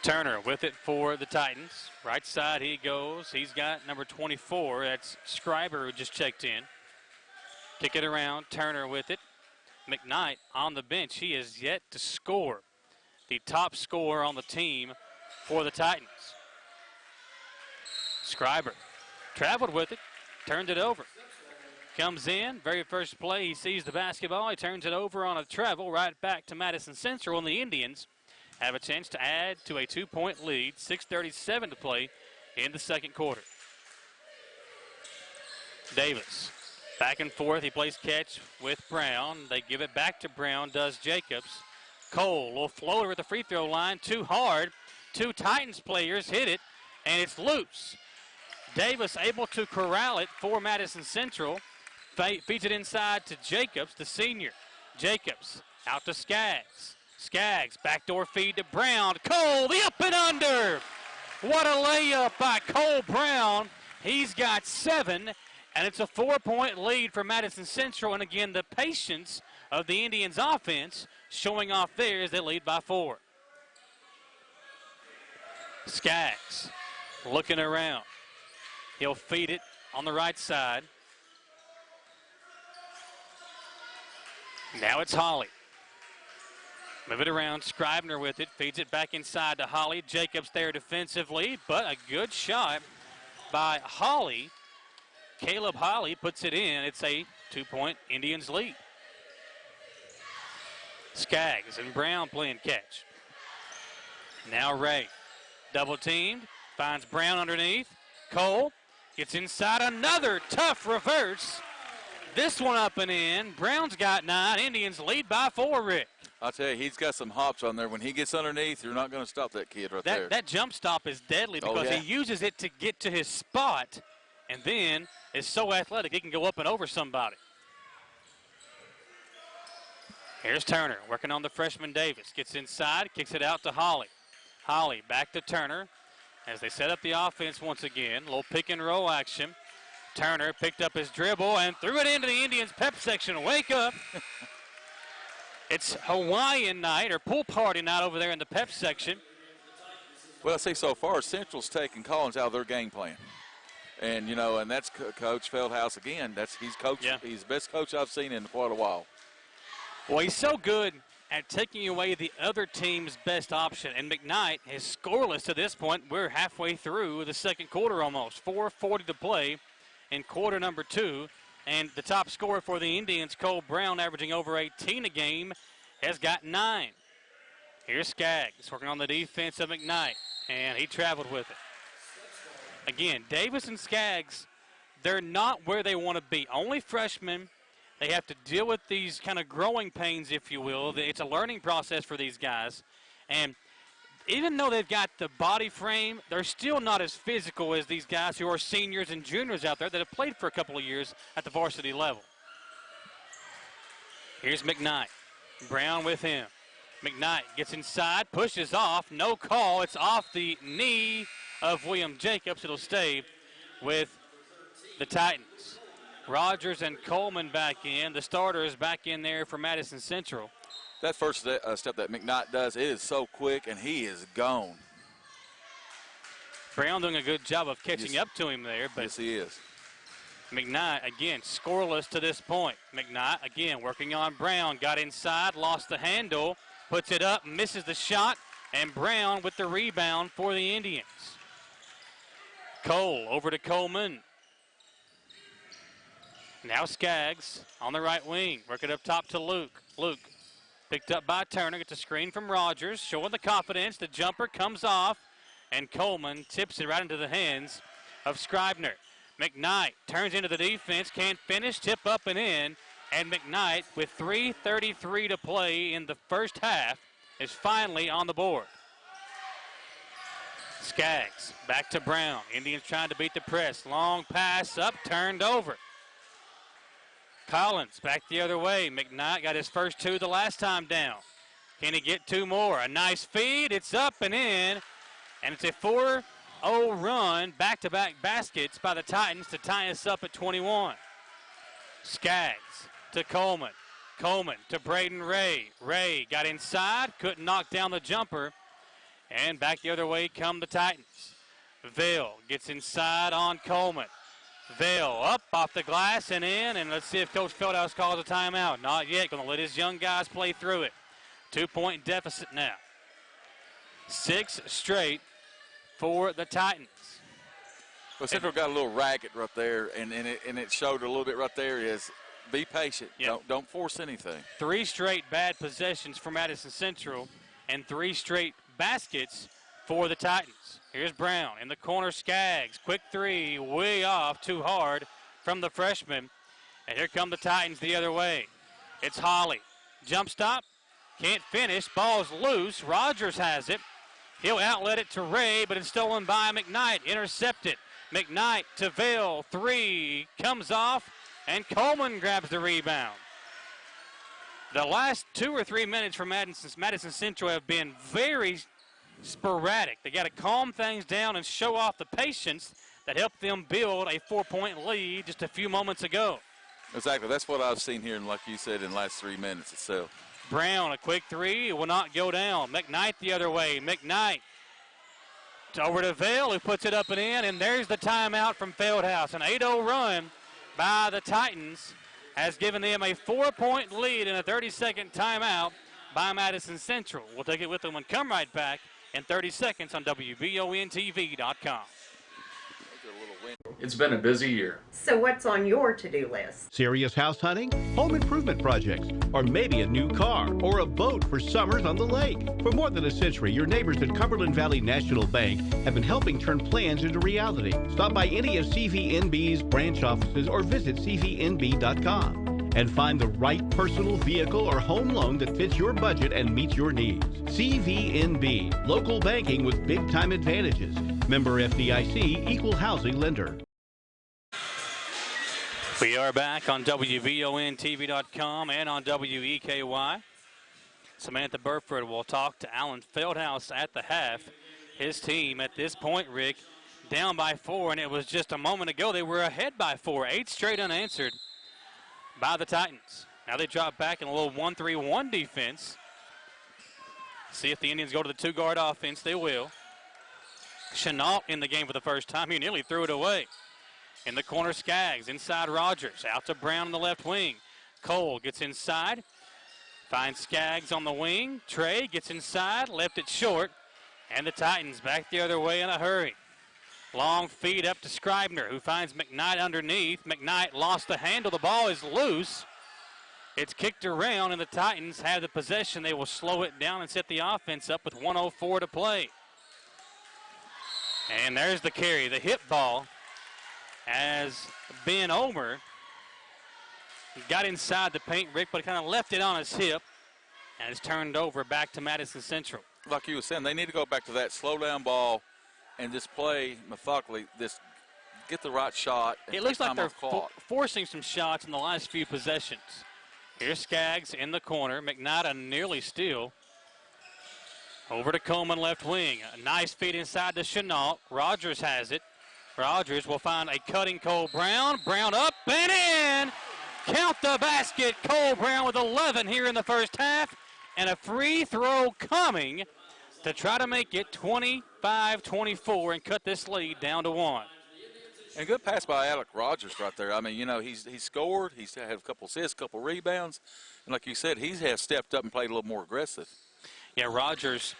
Turner with it for the Titans. Right side he goes. He's got number 24. That's Scriber who just checked in. Kick it around. Turner with it. McKnight on the bench. He is yet to score. The top scorer on the team for the Titans. Scriber traveled with it, turned it over. Comes in, very first play, he sees the basketball, he turns it over on a travel right back to Madison Central, and the Indians have a chance to add to a 2-point lead. 6:37 to play in the second quarter. Davis, back and forth, he plays catch with Brown. They give it back to Brown, does Jacobs. Cole, little floater at the free throw line, too hard. 2 Titans players hit it, and it's loose. Davis able to corral it for Madison Central. Feeds it inside to Jacobs, the senior. Jacobs out to Skaggs. Skaggs, backdoor feed to Brown. Cole, the up and under. What a layup by Cole Brown. He's got 7, and it's a 4-point lead for Madison Central. And again, the patience of the Indians offense showing off there as they lead by 4. Skaggs looking around. He'll feed it on the right side. Now it's Holly. Move it around. Scribner with it. Feeds it back inside to Holly. Jacobs there defensively, but a good shot by Holly. Caleb Holly puts it in. It's a 2-point Indians lead. Skaggs and Brown playing catch. Now Ray. Double teamed. Finds Brown underneath. Cole gets inside. Another tough reverse. This one up and in. Brown's got 9. Indians lead by 4, Rick. I'll tell you, he's got some hops on there. When he gets underneath, you're not going to stop that kid there. That jump stop is deadly because he uses it to get to his spot and then is so athletic he can go up and over somebody. Here's Turner working on the freshman Davis. Gets inside, kicks it out to Holly. Holly back to Turner as they set up the offense once again. A little pick and roll action. Turner picked up his dribble and threw it into the Indians pep section. Wake up. It's Hawaiian night or pool party night over there in the pep section. Well, I see so far Central's taking Collins out of their game plan. And, you know, and that's Coach Feldhouse again. He's the best coach I've seen in quite a while. Well, he's so good at taking away the other team's best option. And McKnight is scoreless to this point. We're halfway through the second quarter almost. 4:40 to play in quarter number 2. And the top scorer for the Indians, Cole Brown, averaging over 18 a game, has got 9. Here's Skaggs working on the defense of McKnight, and he traveled with it. Again, Davis and Skaggs, they're not where they want to be. Only freshmen. They have to deal with these kind of growing pains, if you will. It's a learning process for these guys. And even though they've got the body frame, they're still not as physical as these guys who are seniors and juniors out there that have played for a couple of years at the varsity level. Here's McKnight. Brown with him. McKnight gets inside, pushes off, no call. It's off the knee of William Jacobs. It'll stay with the Titans. Rogers and Coleman back in. The starters back in there for Madison Central. That first step that McKnight does, it is so quick, and he is gone. Brown doing a good job of catching up to him there. But yes, he is. McKnight, again, scoreless to this point. McKnight, again, working on Brown. Got inside, lost the handle, puts it up, misses the shot, and Brown with the rebound for the Indians. Cole over to Coleman. Now Skaggs on the right wing. Work it up top to Luke. Luke picked up by Turner. Gets a screen from Rogers. Showing the confidence. The jumper comes off. And Coleman tips it right into the hands of Scribner. McKnight turns into the defense. Can't finish. Tip up and in. And McKnight, with 3:33 to play in the first half, is finally on the board. Skaggs back to Brown. Indians trying to beat the press. Long pass up. Turned over. Collins back the other way. McKnight got his first 2 the last time down. Can he get 2 more? A nice feed. It's up and in. And it's a 4-0 run, back-to-back baskets by the Titans to tie us up at 21. Skaggs to Coleman. Coleman to Braden Ray. Ray got inside, couldn't knock down the jumper. And back the other way come the Titans. Vail gets inside on Coleman. Vail up off the glass and in, and let's see if Coach Feldhouse calls a timeout. Not yet. Going to let his young guys play through it. 2-point deficit now. 6 straight for the Titans. Well, Central got a little racket right there, and it showed a little bit right there is be patient. Yep. Don't force anything. 3 straight bad possessions for Madison Central and 3 straight baskets for the Titans. Here's Brown in the corner. Skaggs, quick 3, way off, too hard from the freshman. And here come the Titans the other way. It's Holly. Jump stop, can't finish, ball's loose. Rogers has it. He'll outlet it to Ray, but it's stolen by McKnight. Intercepted. McKnight to Vail. 3 comes off, and Coleman grabs the rebound. The last 2 or 3 minutes for Madison Central have been very sporadic. They got to calm things down and show off the patience that helped them build a 4-point lead just a few moments ago. Exactly. That's what I've seen here, and like you said, in the last 3 minutes itself. Brown, a quick 3, it will not go down. McKnight the other way. McKnight Over to Vail, who puts it up and in, and there's the timeout from Fieldhouse. An 8-0 run by the Titans has given them a 4-point lead in a 30-second timeout by Madison Central. We'll take it with them and come right back in 30 seconds on WBONTV.com. It's been a busy year. So what's on your to-do list? Serious house hunting, home improvement projects, or maybe a new car or a boat for summers on the lake. For more than a century, your neighbors at Cumberland Valley National Bank have been helping turn plans into reality. Stop by any of CVNB's branch offices or visit cvnb.com and find the right personal vehicle or home loan that fits your budget and meets your needs. CVNB, local banking with big-time advantages. Member FDIC, equal housing lender. We are back on WBONTV.com and on WEKY. Samantha Burford will talk to Alan Fieldhouse at the half. His team at this point, Rick, down by 4, and it was just a moment ago they were ahead by 4. 8 straight unanswered by the Titans. Now they drop back in a little 1-3-1 defense. See if the Indians go to the two-guard offense. They will. Chenault in the game for the first time. He nearly threw it away. In the corner, Skaggs. Inside, Rogers. Out to Brown on the left wing. Cole gets inside. Finds Skaggs on the wing. Trey gets inside. Left it short. And the Titans back the other way in a hurry. Long feed up to Scribner, who finds McKnight underneath. McKnight lost the handle. The ball is loose. It's kicked around, and the Titans have the possession. They will slow it down and set the offense up with 1:04 to play. And there's the carry, the hip ball, as Ben Omer got inside the paint, Rick, but kind of left it on his hip, and it's turned over back to Madison Central. Like you were saying, they need to go back to that slow down ball and just play methodically, just get the right shot. And it looks like they're forcing some shots in the last few possessions. Here's Skaggs in the corner. McKnight a nearly steal. Over to Coleman, left wing. A nice feed inside to Chenault. Rogers has it. Rogers will find a cutting Cole Brown. Brown up and in. Count the basket. Cole Brown with 11 here in the first half. And a free throw coming to try to make it 25-24 and cut this lead down to 1. And good pass by Alec Rogers right there. I mean, you know, he's scored. He's had a couple assists, a couple rebounds. And like you said, he has stepped up and played a little more aggressive. Yeah, Rogers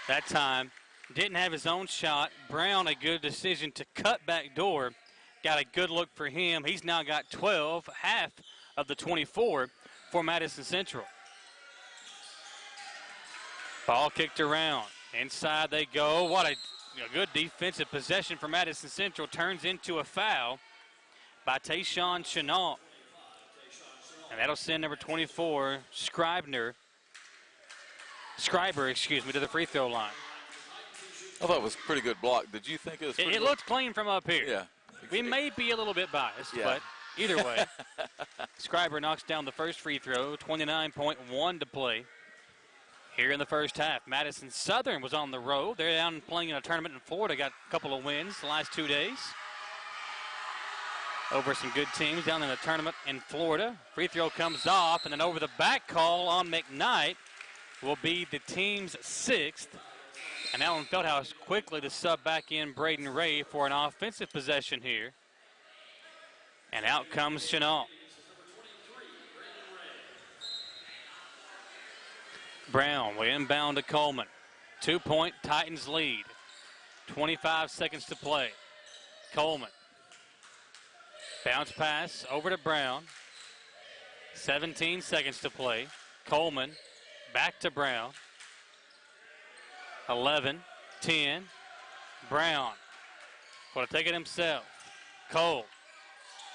that time didn't have his own shot. Brown, a good decision to cut back door. Got a good look for him. He's now got 12, half of the 24 for Madison Central. Ball kicked around. Inside they go. What a good defensive possession for Madison Central. Turns into a foul by Tayshawn Chenault. And that'll send number 24, Scriber, to the free throw line. I thought it was a pretty good block. Did you think it was It looked clean from up here. Yeah. We may be a little bit biased, but either way, Scriber knocks down the first free throw, 29.1 to play here in the first half. Madison Southern was on the road. They're down playing in a tournament in Florida, got a couple of wins the last 2 days over some good teams down in the tournament in Florida. Free throw comes off, and then over the back call on McKnight will be the team's 6th. And Alan Feldhouse quickly to sub back in Braden Ray for an offensive possession here. And out comes Chenault. Brown will inbound to Coleman. 2-point Titans lead. 25 seconds to play. Coleman. Bounce pass over to Brown. 17 seconds to play. Coleman back to Brown. 11, 10. Brown going to take it himself. Cole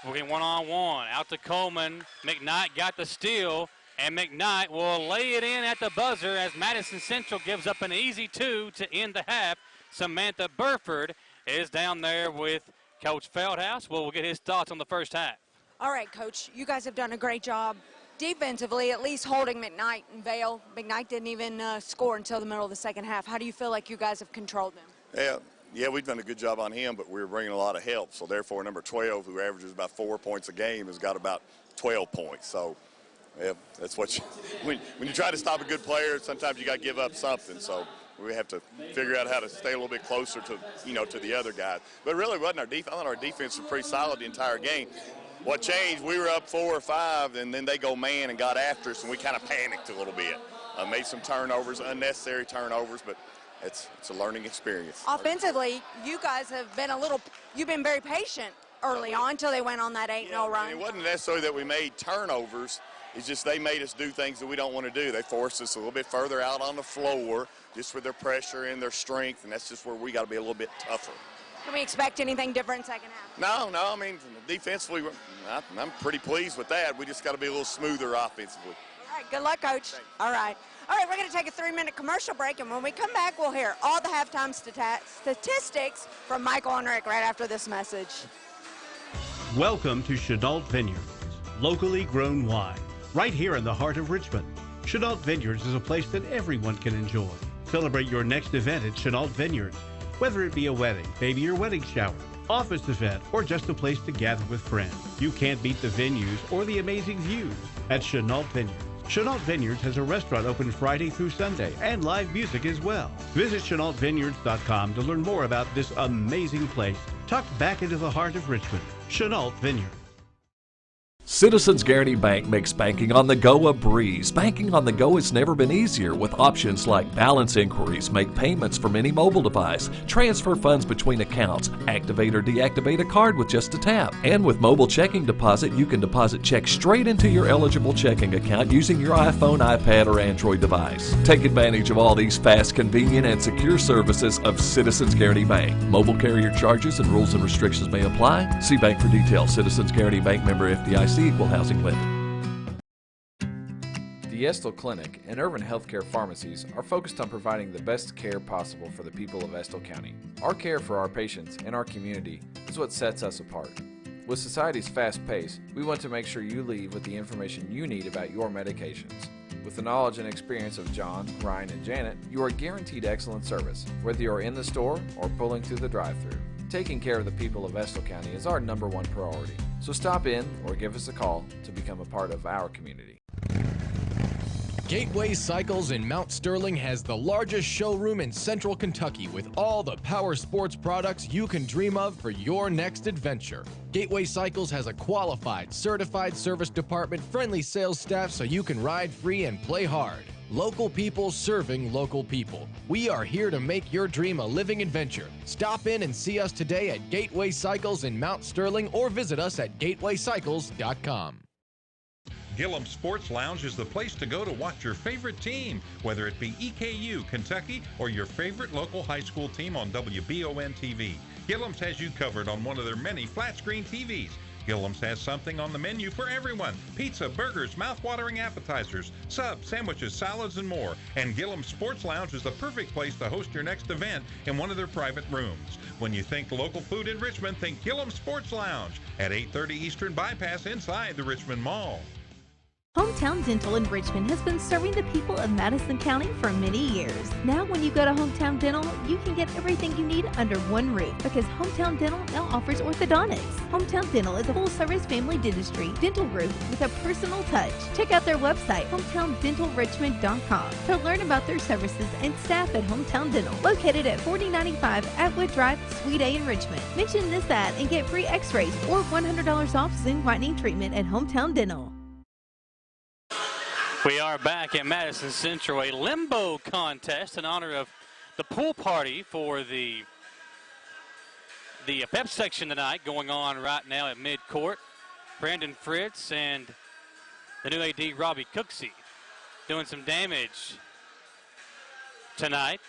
working one-on-one. Out to Coleman. McKnight got the steal, and McKnight will lay it in at the buzzer as Madison Central gives up an easy 2 to end the half. Samantha Burford is down there with Coach Feldhouse. We'll get his thoughts on the first half. All right, Coach, you guys have done a great job defensively, at least holding McKnight and Vail. McKnight didn't even score until the middle of the second half. How do you feel like you guys have controlled them? Yeah, we've done a good job on him, but we're bringing a lot of help. So therefore, number 12, who averages about 4 points a game, has got about 12 points. So yeah, that's what when you try to stop a good player, sometimes you got to give up something. So We have to figure out how to stay a little bit closer to, to the other guys. But really, wasn't our defense? I thought our defense was pretty solid the entire game. What changed? We were up 4 or 5, and then they go man and got after us, and we kind of panicked a little bit. Made some turnovers, unnecessary turnovers, but it's a learning experience. Offensively, you guys have been you've been very patient early on until they went on that 8-0 run. It wasn't necessarily that we made turnovers. It's just they made us do things that we don't want to do. They forced us a little bit further out on the floor just with their pressure and their strength, and that's just where we got to be a little bit tougher. Can we expect anything different second half? No. I mean, defensively, I'm pretty pleased with that. We just got to be a little smoother offensively. All right, good luck, Coach. All right, we're going to take a 3-minute commercial break, and when we come back, we'll hear all the halftime statistics from Michael and Rick right after this message. Welcome to Chenault Vineyards, locally grown wine, right here in the heart of Richmond. Chenault Vineyards is a place that everyone can enjoy. Celebrate your next event at Chenault Vineyards, whether it be a wedding, baby or wedding shower, office event, or just a place to gather with friends. You can't beat the venues or the amazing views at Chenault Vineyards. Chenault Vineyards has a restaurant open Friday through Sunday and live music as well. Visit ChenaultVineyards.com to learn more about this amazing place tucked back into the heart of Richmond. Chenault Vineyards. Citizens Guaranty Bank makes banking on the go a breeze. Banking on the go has never been easier with options like balance inquiries, make payments from any mobile device, transfer funds between accounts, activate or deactivate a card with just a tap. And with mobile checking deposit, you can deposit checks straight into your eligible checking account using your iPhone, iPad, or Android device. Take advantage of all these fast, convenient, and secure services of Citizens Guaranty Bank. Mobile carrier charges and rules and restrictions may apply. See bank for details. Citizens Guaranty Bank, member FDIC. Equal housing lender. The Estill Clinic and Urban Healthcare Pharmacies are focused on providing the best care possible for the people of Estill County. Our care for our patients and our community is what sets us apart. With society's fast pace, we want to make sure you leave with the information you need about your medications. With the knowledge and experience of John, Ryan, and Janet, you are guaranteed excellent service, whether you're in the store or pulling through the drive-thru. Taking care of the people of Estill County is our #1 priority. So stop in or give us a call to become a part of our community. Gateway Cycles in Mount Sterling has the largest showroom in central Kentucky with all the power sports products you can dream of for your next adventure. Gateway Cycles has a qualified, certified service department, friendly sales staff so you can ride free and play hard. Local people serving local people. We are here to make your dream a living adventure. Stop in and see us today at Gateway Cycles in Mount Sterling or visit us at gatewaycycles.com. Gillum Sports Lounge is the place to go to watch your favorite team, whether it be EKU, Kentucky, or your favorite local high school team on WBON TV. Gillum's has you covered on one of their many flat-screen TVs. Gillum's has something on the menu for everyone. Pizza, burgers, mouth-watering appetizers, subs, sandwiches, salads, and more. And Gillum Sports Lounge is the perfect place to host your next event in one of their private rooms. When you think local food in Richmond, think Gillum Sports Lounge at 830 Eastern Bypass inside the Richmond Mall. Hometown Dental in Richmond has been serving the people of Madison County for many years. Now when you go to Hometown Dental, you can get everything you need under one roof because Hometown Dental now offers orthodontics. Hometown Dental is a full-service family dentistry dental group with a personal touch. Check out their website, hometowndentalrichmond.com, to learn about their services and staff at Hometown Dental, located at 4095 Atwood Drive, Suite A in Richmond. Mention this ad and get free x-rays or $100 off Zoom whitening treatment at Hometown Dental. We are back at Madison Central, a limbo contest in honor of the pool party for the pep section tonight going on right now at midcourt. Brandon Fritz and the new AD Robbie Cooksey doing some damage tonight.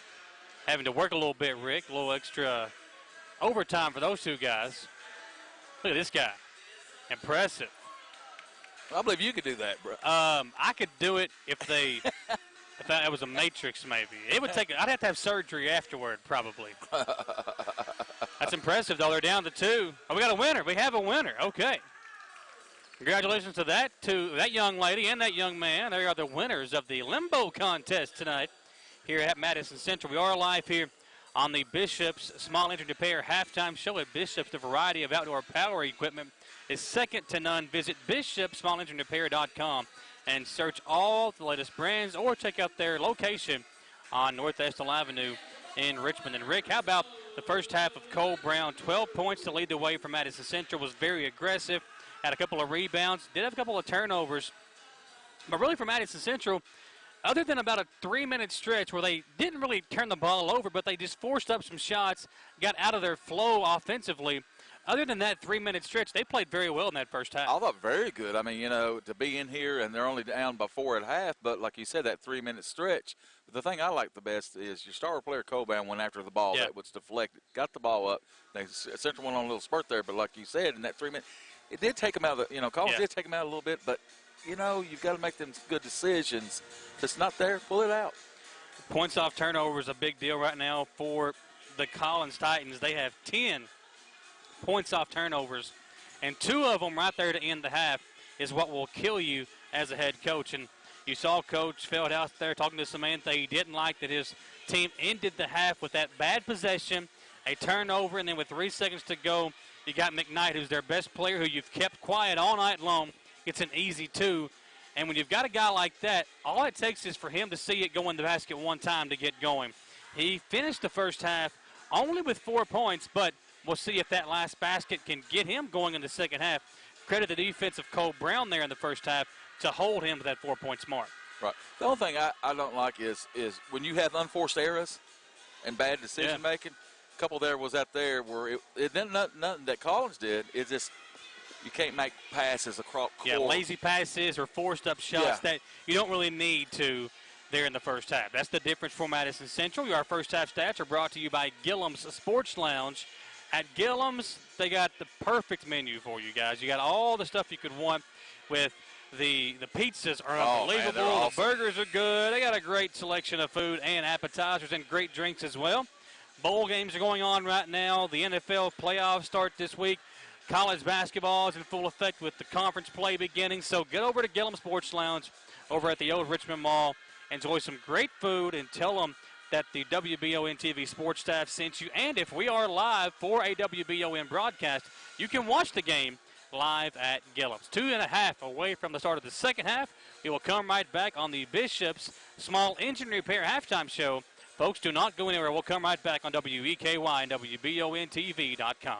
Having to work a little bit, Rick, a little extra overtime for those two guys. Look at this guy, impressive. I believe you could do that, bro. I could do it if that was a matrix, maybe. It would take. I'd have to have surgery afterward, probably. That's impressive, though. They're down to 2. Oh, we got a winner. We have a winner. Okay. Congratulations to that young lady and that young man. They are the winners of the limbo contest tonight here at Madison Central. We are live here on the Bishop's Small Engine Repair halftime show at Bishop's. The variety of outdoor power equipment is second to none. Visit bishopsmallenginerepair.com and search all the latest brands or check out their location on North Estill Avenue in Richmond. And Rick, how about the first half of Cole Brown? 12 points to lead the way for Madison Central. Was very aggressive, had a couple of rebounds, did have a couple of turnovers. But really for Madison Central, other than about a 3-minute stretch where they didn't really turn the ball over, but they just forced up some shots, got out of their flow offensively. Other than that 3-minute stretch, they played very well in that first half. I thought very good. I mean, you know, to be in here and they're only down by 4 at half, but like you said, that 3-minute stretch. But the thing I like the best is your star player Coban went after the ball that was deflected, got the ball up. They Central went on a little spurt there, but like you said, in that 3 minutes, it did take them out of the, you know, Collins did take them out a little bit, but you know, you've got to make them good decisions. If it's not there, pull it out. Points off turnover is a big deal right now for the Collins Titans. They have 10 points off turnovers, and 2 of them right there to end the half is what will kill you as a head coach. And you saw Coach Feldhouse there talking to Samantha. He didn't like that his team ended the half with that bad possession, a turnover, and then with 3 seconds to go, you got McKnight, who's their best player, who you've kept quiet all night long. It's an easy 2. And when you've got a guy like that, all it takes is for him to see it go in the basket one time to get going. He finished the first half only with 4 points, but we'll see if that last basket can get him going in the second half. Credit the defense of Cole Brown there in the first half to hold him to that 4-point mark. Right. The only thing I don't like is when you have unforced errors and bad decision-making, a couple there was out there where it didn't nothing that Collins did. It's just you can't make passes across court. Yeah, lazy passes or forced up shots that you don't really need to there in the first half. That's the difference for Madison Central. Our first half stats are brought to you by Gillum's Sports Lounge. At Gillum's, they got the perfect menu for you guys. You got all the stuff you could want with the pizzas are unbelievable. Man, awesome. The burgers are good. They got a great selection of food and appetizers and great drinks as well. Bowl games are going on right now. The NFL playoffs start this week. College basketball is in full effect with the conference play beginning. So get over to Gillum Sports Lounge over at the Old Richmond Mall. Enjoy some great food and tell them that the WBON TV sports staff sent you. And if we are live for a WBON broadcast, you can watch the game live at Gillum's. 2.5 away from the start of the second half. We will come right back on the Bishop's Small Engine Repair halftime show. Folks, do not go anywhere. We'll come right back on WEKY and WBONTV.com.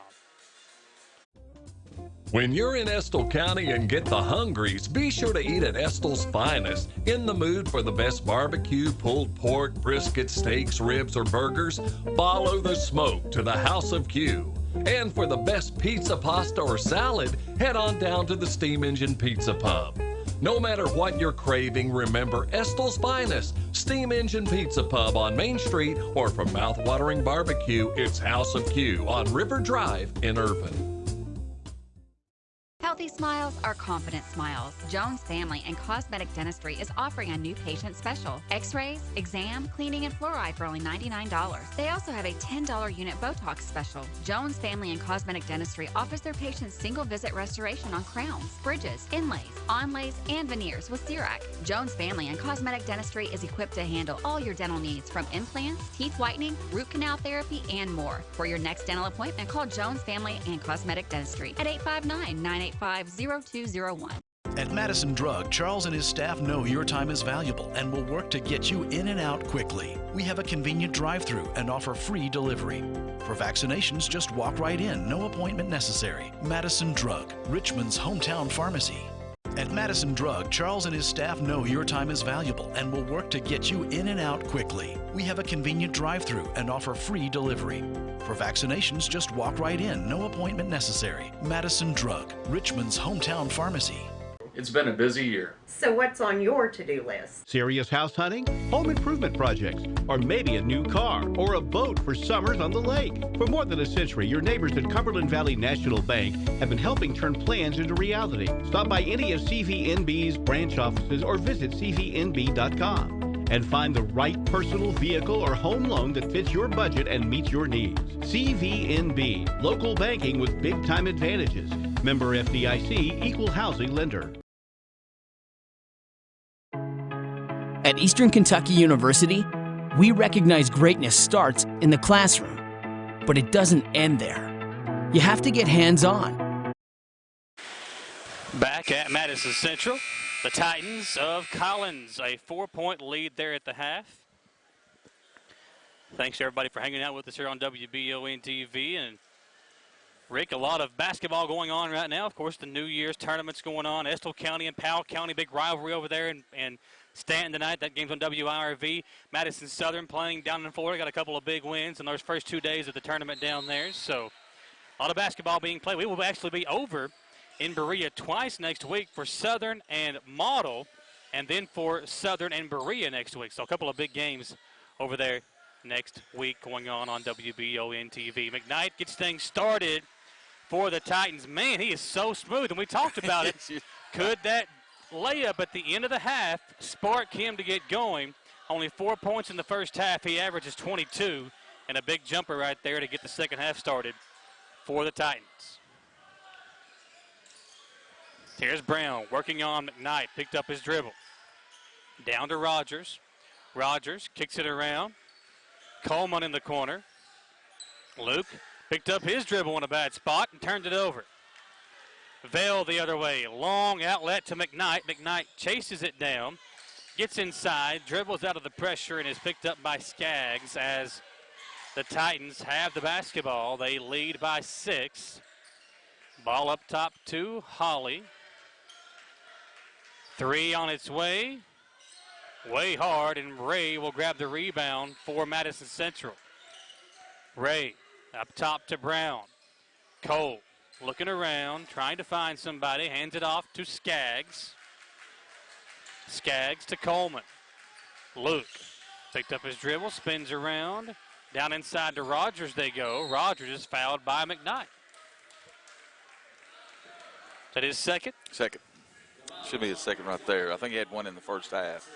When you're in Estill County and get the hungries, be sure to eat at Estill's Finest. In the mood for the best barbecue, pulled pork, brisket, steaks, ribs, or burgers? Follow the smoke to the House of Q. And for the best pizza, pasta, or salad, head on down to the Steam Engine Pizza Pub. No matter what you're craving, remember Estill's Finest, Steam Engine Pizza Pub on Main Street, or for mouth-watering barbecue, it's House of Q on River Drive in Irvine. Healthy smiles are confident smiles. Jones Family and Cosmetic Dentistry is offering a new patient special. X-rays, exam, cleaning, and fluoride for only $99. They also have a $10 unit Botox special. Jones Family and Cosmetic Dentistry offers their patients single-visit restoration on crowns, bridges, inlays, onlays, and veneers with CERAC. Jones Family and Cosmetic Dentistry is equipped to handle all your dental needs from implants, teeth whitening, root canal therapy, and more. For your next dental appointment, call Jones Family and Cosmetic Dentistry at 859-985-0201. At Madison Drug, Charles and his staff know your time is valuable and will work to get you in and out quickly. We have a convenient drive-thru and offer free delivery. For vaccinations, just walk right in, no appointment necessary. Madison Drug, Richmond's hometown pharmacy. At Madison Drug, Charles and his staff know your time is valuable and will work to get you in and out quickly. We have a convenient drive-thru and offer free delivery. For vaccinations, just walk right in, no appointment necessary. Madison Drug, Richmond's hometown pharmacy. It's been a busy year. So what's on your to-do list? Serious house hunting, home improvement projects, or maybe a new car or a boat for summers on the lake. For more than a century, your neighbors at Cumberland Valley National Bank have been helping turn plans into reality. Stop by any of CVNB's branch offices or visit cvnb.com and find the right personal vehicle or home loan that fits your budget and meets your needs. CVNB, local banking with big-time advantages. Member FDIC, equal housing lender. At Eastern Kentucky University, we recognize greatness starts in the classroom, but it doesn't end there. You have to get hands-on. Back at Madison Central, the Titans of Collins, a 4-point lead there at the half. Thanks to everybody for hanging out with us here on WBON TV. And Rick, a lot of basketball going on right now. Of course, the New Year's tournament's going on. Estill County and Powell County, big rivalry over there in Stanton tonight. That game's on WIRV. Madison Southern playing down in Florida. Got a couple of big wins in those first 2 days of the tournament down there. So a lot of basketball being played. We will actually be over in Berea twice next week for Southern and Model, and then for Southern and Berea next week. So a couple of big games over there next week going on WBON TV. McKnight gets things started for the Titans. Man, he is so smooth, and we talked about it. Could that layup at the end of the half spark him to get going? Only 4 points in the first half. He averages 22, and a big jumper right there to get the second half started for the Titans. Here's Brown working on McKnight. Picked up his dribble. Down to Rogers. Rogers kicks it around. Coleman in the corner. Luke picked up his dribble in a bad spot and turned it over. Vale the other way. Long outlet to McKnight. McKnight chases it down. Gets inside. Dribbles out of the pressure and is picked up by Skaggs as the Titans have the basketball. They lead by 6. Ball up top to Holly. 3 on its way. Way hard, and Ray will grab the rebound for Madison Central. Ray up top to Brown. Cole looking around, trying to find somebody. Hands it off to Skaggs. Skaggs to Coleman. Luke picked up his dribble, spins around. Down inside to Rogers they go. Rogers is fouled by McKnight. Is that his second? Second. Should be his second right there. I think he had one in the first half.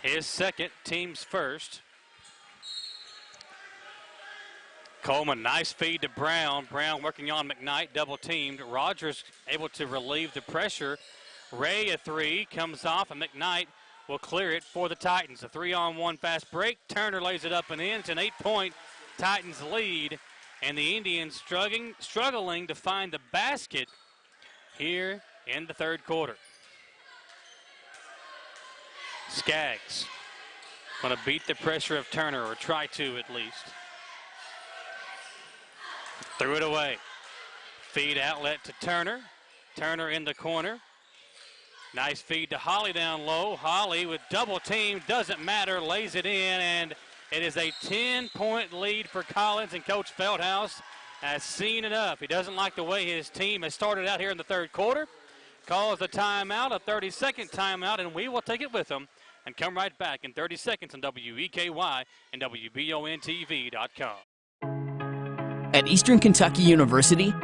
His second, team's first. Coleman, nice feed to Brown. Brown working on McKnight, double teamed. Rogers able to relieve the pressure. Ray a 3, comes off, and McKnight will clear it for the Titans. A 3-on-1 fast break. Turner lays it up and in. It's an 8-point Titans lead, and the Indians struggling to find the basket here in the third quarter. Skaggs going to beat the pressure of Turner, or try to at least. Threw it away. Feed outlet to Turner. Turner in the corner. Nice feed to Holly down low. Holly with double team, doesn't matter, lays it in, and it is a 10-point lead for Collins, and Coach Feldhaus has seen enough. He doesn't like the way his team has started out here in the third quarter. Calls the timeout, a 30-second timeout, and we will take it with him and come right back in 30 seconds on WEKY and WBONTV.com. At Eastern Kentucky University,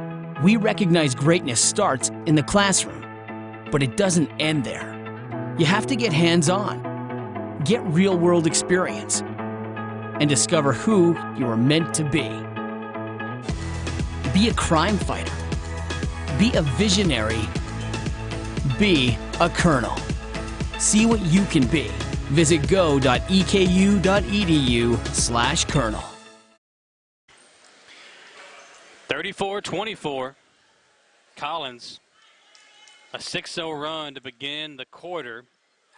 we recognize greatness starts in the classroom, but it doesn't end there. You have to get hands-on, get real-world experience, and discover who you are meant to be. Be a crime fighter. Be a visionary. Be a colonel. See what you can be. Visit go.eku.edu/colonel. 34-24. Collins, a 6-0 run to begin the quarter.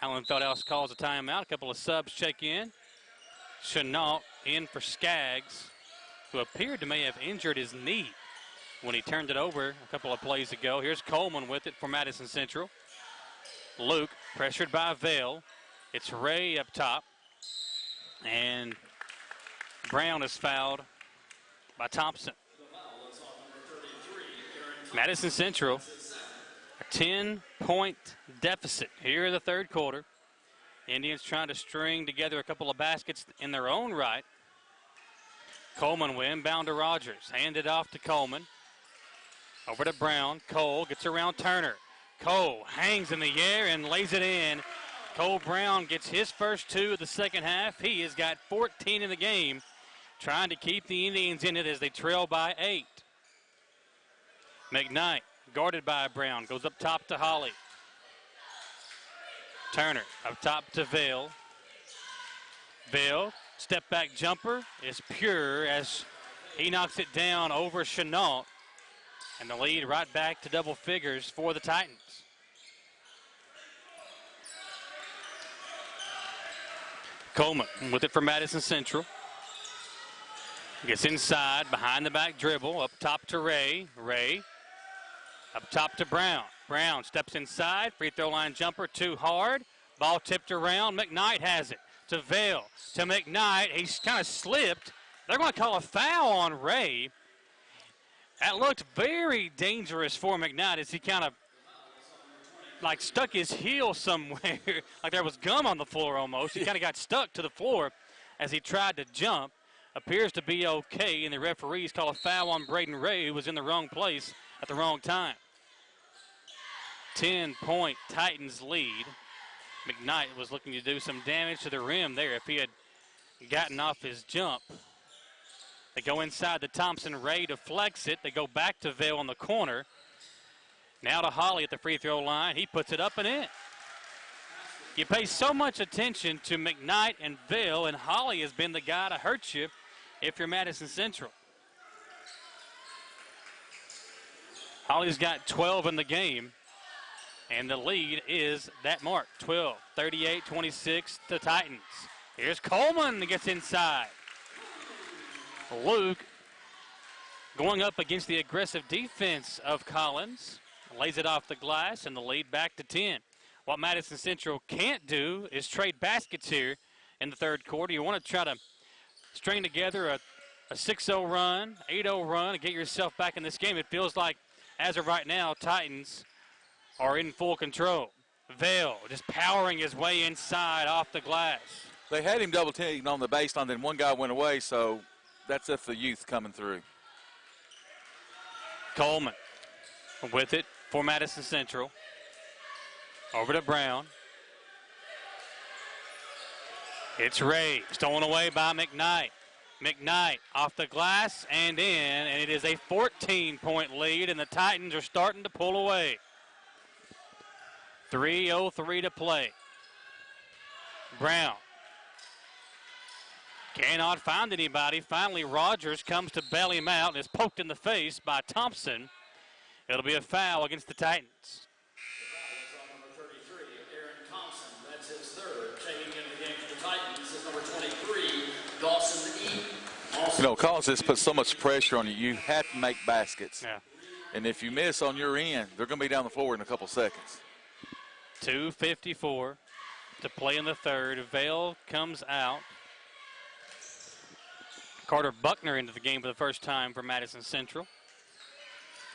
Alan Feldhaus calls a timeout. A couple of subs check in. Chenault in for Skaggs, who appeared to may have injured his knee when he turned it over a couple of plays ago. Here's Coleman with it for Madison Central. Luke pressured by Vale. It's Ray up top. And Brown is fouled by Thompson. Madison Central, a 10-point deficit here in the third quarter. Indians trying to string together a couple of baskets in their own right. Coleman will inbound to Rogers. Handed off to Coleman. Over to Brown. Cole gets around Turner. Cole hangs in the air and lays it in. Cole Brown gets his first 2 of the second half. He has got 14 in the game, trying to keep the Indians in it as they trail by 8. McKnight, guarded by Brown, goes up top to Holly. Turner up top to Vale. Vale, step back jumper is pure as he knocks it down over Chenault. And the lead right back to double figures for the Titans. Coleman with it for Madison Central. Gets inside, behind the back dribble, up top to Ray. Ray, up top to Brown. Brown steps inside, free throw line jumper, too hard. Ball tipped around, McKnight has it. To Vail, to McKnight, he's kind of slipped. They're going to call a foul on Ray. That looked very dangerous for McKnight as he kind of like stuck his heel somewhere, like there was gum on the floor almost. He kind of got stuck to the floor as he tried to jump. Appears to be okay, and the referees call a foul on Braden Ray, who was in the wrong place at the wrong time. 10-point Titans lead. McKnight was looking to do some damage to the rim there if he had gotten off his jump. They go inside to Thompson. Ray deflects it. They go back to Vail in the corner. Now to Holly at the free throw line. He puts it up and in. You pay so much attention to McKnight and Vail, and Holly has been the guy to hurt you if you're Madison Central. Holly's got 12 in the game, and the lead is that mark, 12, 38-26 to Titans. Here's Coleman that gets inside. Luke going up against the aggressive defense of Collins. Lays it off the glass, and the lead back to 10. What Madison Central can't do is trade baskets here in the third quarter. You want to try to string together a 6-0 run, 8-0 run, and get yourself back in this game. It feels like, as of right now, Titans are in full control. Vail just powering his way inside off the glass. They had him double teamed on the baseline, then one guy went away, so that's if the youth coming through. Coleman with it for Madison Central. Over to Brown. It's Ray, stolen away by McKnight. McKnight off the glass and in, and it is a 14-point lead, and the Titans are starting to pull away. 3:03 to play. Brown cannot find anybody. Finally, Rogers comes to bail him out and is poked in the face by Thompson. It'll be a foul against the Titans. You know, Collins has put so much pressure on you. You have to make baskets. Yeah. And if you miss on your end, they're going to be down the floor in a couple seconds. 2:54 to play in the third. Vail comes out. Carter Buckner into the game for the first time for Madison Central.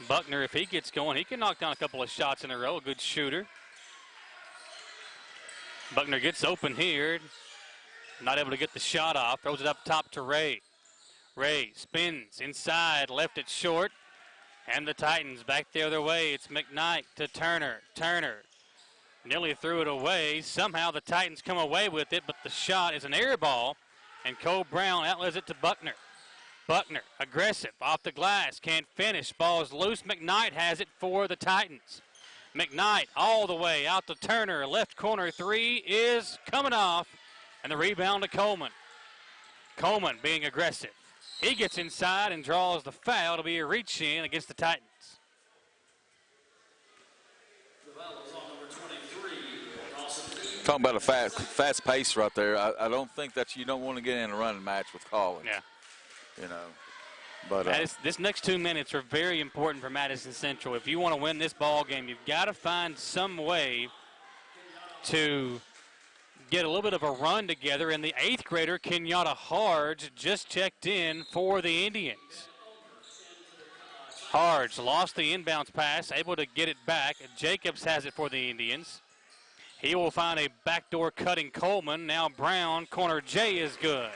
Buckner, if he gets going, he can knock down a couple of shots in a row. A good shooter. Buckner gets open here. Not able to get the shot off. Throws it up top to Ray. Ray spins inside, left it short. And the Titans back the other way. It's McKnight to Turner. Turner nearly threw it away. Somehow the Titans come away with it, but the shot is an air ball. And Cole Brown outlets it to Buckner. Buckner, aggressive, off the glass, can't finish. Ball's loose. McKnight has it for the Titans. McKnight all the way out to Turner. Left corner three is coming off. And the rebound to Coleman. Coleman being aggressive. He gets inside and draws the foul to be a reach in against the Titans. Talking about a fast pace right there. I don't think that you don't want to get in a running match with Collins. Yeah. You know. But this next 2 minutes are very important for Madison Central. If you want to win this ball game, you've got to find some way to get a little bit of a run together. And the 8th grader, Kenyatta Harge, just checked in for the Indians. Harge lost the inbounds pass, able to get it back. Jacobs has it for the Indians. He will find a backdoor cutting Coleman. Now Brown, corner J is good.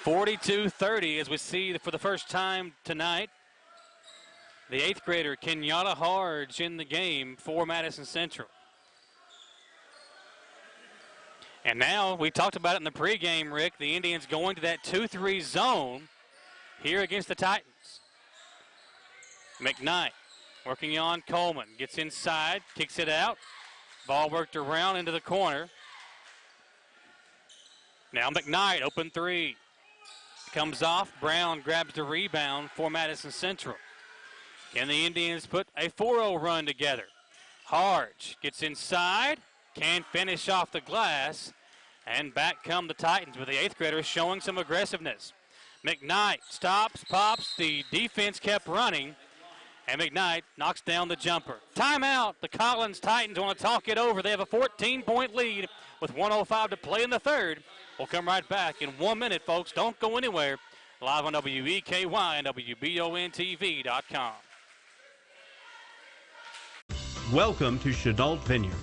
42-30 as we see for the first time tonight. The 8th grader, Kenyatta Harge, in the game for Madison Central. And now, we talked about it in the pregame, Rick, the Indians going to that 2-3 zone here against the Titans. McKnight working on Coleman. Gets inside, kicks it out. Ball worked around into the corner. Now McKnight, open three. Comes off. Brown grabs the rebound for Madison Central. Can the Indians put a 4-0 run together? Harge gets inside. Can finish off the glass. And back come the Titans with the 8th graders showing some aggressiveness. McKnight stops, pops. The defense kept running, and McKnight knocks down the jumper. Timeout. The Collins Titans want to talk it over. They have a 14-point lead with 1:05 to play in the third. We'll come right back in 1 minute, folks. Don't go anywhere. Live on WEKY and WBONTV.com. Welcome to Chenault Vineyards,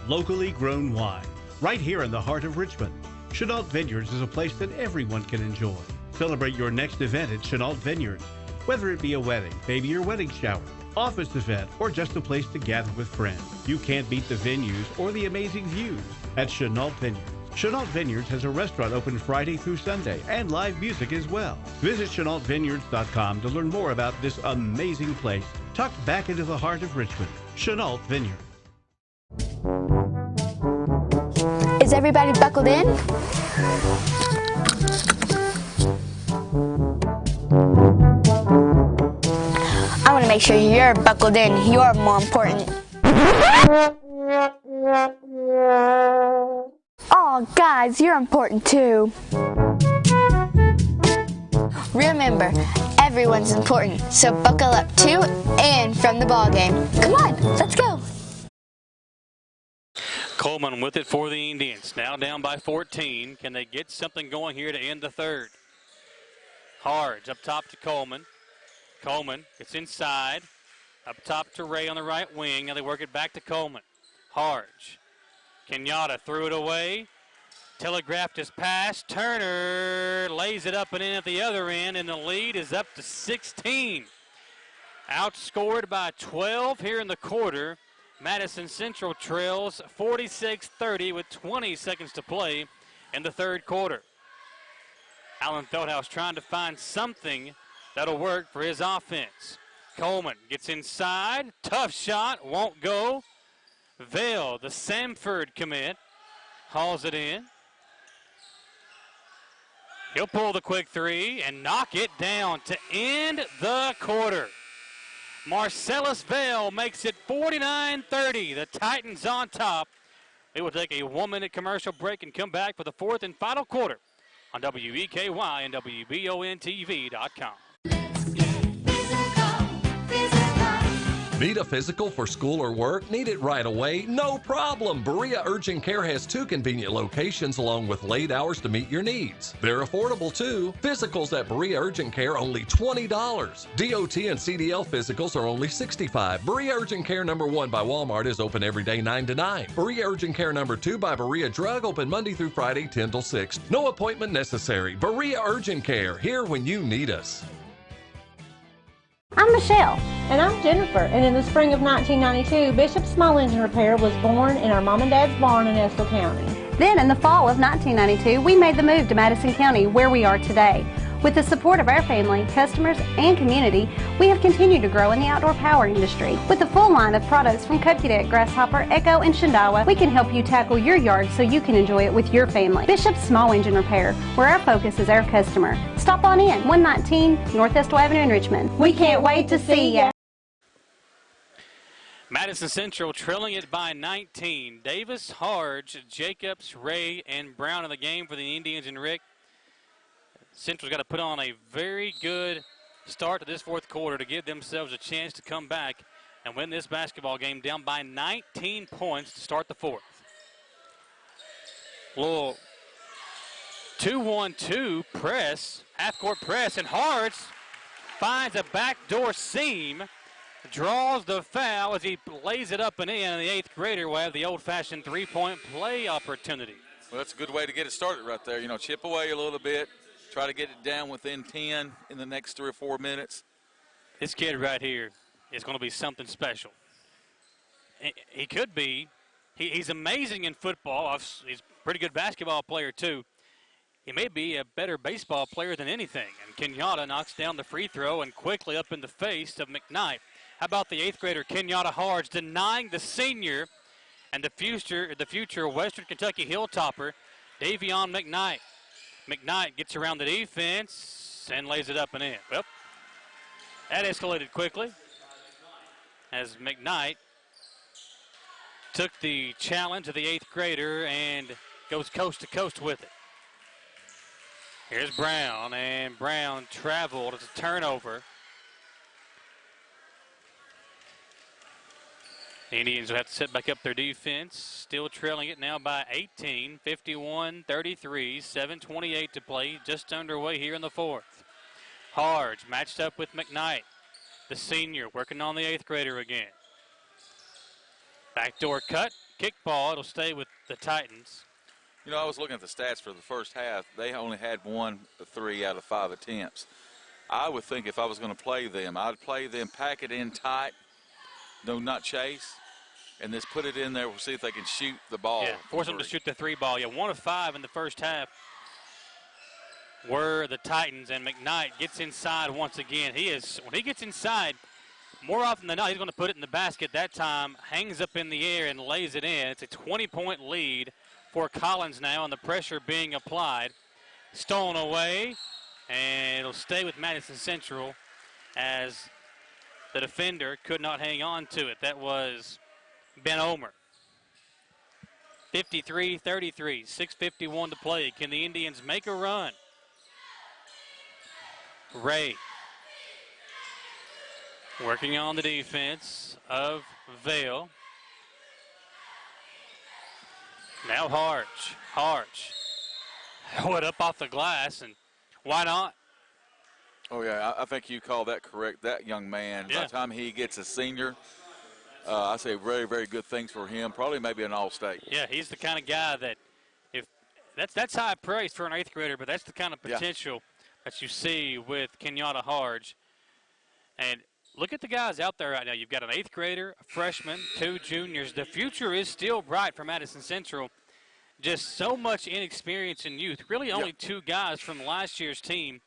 locally grown wine, right here in the heart of Richmond. Chenault Vineyards is a place that everyone can enjoy. Celebrate your next event at Chenault Vineyards, whether it be a wedding, maybe your wedding shower, office event, or just a place to gather with friends. You can't beat the venues or the amazing views at Chenault Vineyards. Chenault Vineyards has a restaurant open Friday through Sunday and live music as well. Visit ChenaultVineyards.com to learn more about this amazing place tucked back into the heart of Richmond. Chenault Vineyards. Is everybody buckled in? I want to make sure you're buckled in. You're more important. Oh, guys, you're important too. Remember, everyone's important, so buckle up to and from the ball game. Come on, let's go. Coleman with it for the Indians. Now down by 14. Can they get something going here to end the third? Harge up top to Coleman. Coleman gets inside. Up top to Ray on the right wing. Now they work it back to Coleman. Harge. Kenyatta threw it away. Telegraphed his pass. Turner lays it up and in at the other end, and the lead is up to 16. Outscored by 12 here in the quarter. Madison Central trails 46-30 with 20 seconds to play in the third quarter. Allen Feldhouse trying to find something that'll work for his offense. Coleman gets inside. Tough shot. Won't go. Vail, the Samford commit, hauls it in. He'll pull the quick three and knock it down to end the quarter. Marcellus Vail makes it 49-30. The Titans on top. We will take a 1-minute commercial break and come back for the fourth and final quarter on WEKY and WBONTV.com. Need a physical for school or work? Need it right away? No problem. Berea Urgent Care has 2 convenient locations along with late hours to meet your needs. They're affordable too. Physicals at Berea Urgent Care only $20. DOT and CDL physicals are only $65. Berea Urgent Care number 1 by Walmart is open every day 9 to 9. Berea Urgent Care number 2 by Berea Drug open Monday through Friday 10 till 6. No appointment necessary. Berea Urgent Care, here when you need us. I'm Michelle. And I'm Jennifer. And in the spring of 1992, Bishop Small Engine Repair was born in our mom and dad's barn in Estill County. Then in the fall of 1992, we made the move to Madison County, where we are today. With the support of our family, customers, and community, we have continued to grow in the outdoor power industry. With a full line of products from Cupcake, Grasshopper, Echo, and Shindawa, we can help you tackle your yard so you can enjoy it with your family. Bishop's Small Engine Repair, where our focus is our customer. Stop on in, 119 North Estill Avenue in Richmond. We can't wait to see ya. Madison Central trailing it by 19. Davis, Harge, Jacobs, Ray, and Brown in the game for the Indians. And Rick, Central's got to put on a very good start to this fourth quarter to give themselves a chance to come back and win this basketball game down by 19 points to start the fourth. Little 2-1-2 press, half-court press, and Harge finds a backdoor seam, draws the foul as he lays it up and in, and the 8th grader will have the old-fashioned three-point play opportunity. Well, that's a good way to get it started right there. You know, chip away a little bit. Try to get it down within 10 in the next 3 or 4 minutes. This kid right here is going to be something special. He could be. He's amazing in football. He's a pretty good basketball player, too. He may be a better baseball player than anything. And Kenyatta knocks down the free throw and quickly up in the face of McKnight. How about the 8th grader, Kenyatta Harge, denying the senior and the future Western Kentucky Hilltopper, Davion McKnight. McKnight gets around the defense and lays it up and in. Well, that escalated quickly as McKnight took the challenge of the 8th grader and goes coast to coast with it. Here's Brown, and Brown traveled. It's a turnover. The Indians will have to set back up their defense. Still trailing it now by 18, 51-33, 7:28 to play. Just underway here in the fourth. Harge matched up with McKnight, the senior, working on the 8th grader again. Backdoor cut, kick ball. It'll stay with the Titans. You know, I was looking at the stats for the first half. They only had 3 out of 5 attempts. I would think if I was going to play them, I'd play them, pack it in tight, no, not chase, and just put it in there. We'll see if they can shoot the ball. Yeah, force them to shoot the 3 ball. Yeah, 1 of 5 in the first half were the Titans, and McKnight gets inside once again. When he gets inside, more often than not, he's going to put it in the basket. That time, hangs up in the air and lays it in. It's a 20-point lead for Collins now, and the pressure being applied. Stolen away, and it'll stay with Madison Central as the defender could not hang on to it. That was Ben Omer. 53-33, 6:51 to play. Can the Indians make a run? Ray working on the defense of Vail. Now Harge. Throw it up off the glass, and why not? Oh, yeah, I think you call that correct. That young man, by the time he gets a senior, I say very, very good things for him. Probably maybe an all-state. Yeah, he's the kind of guy that that's high praise for an 8th grader, but that's the kind of potential that you see with Kenyatta Harge. And look at the guys out there right now. You've got an 8th grader, a freshman, 2 juniors. The future is still bright for Madison Central. Just so much inexperience in youth. Really only 2 guys from last year's team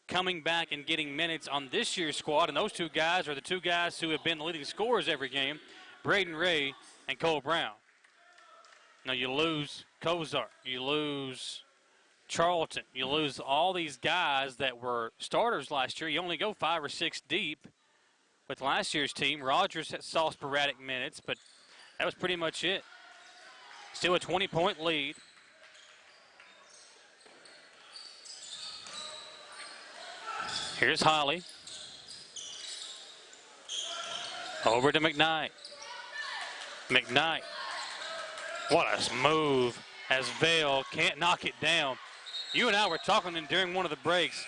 coming back and getting minutes on this year's squad, and those 2 guys are the 2 guys who have been the leading scorers every game, Braden Ray and Cole Brown. Now you lose Kozar, you lose Charlton, you lose all these guys that were starters last year. You only go 5 or 6 deep with last year's team. Rogers saw sporadic minutes, but that was pretty much it. Still a 20-point lead. Here's Holly. Over to McKnight. McKnight. What a move as Vail can't knock it down. You and I were talking during one of the breaks.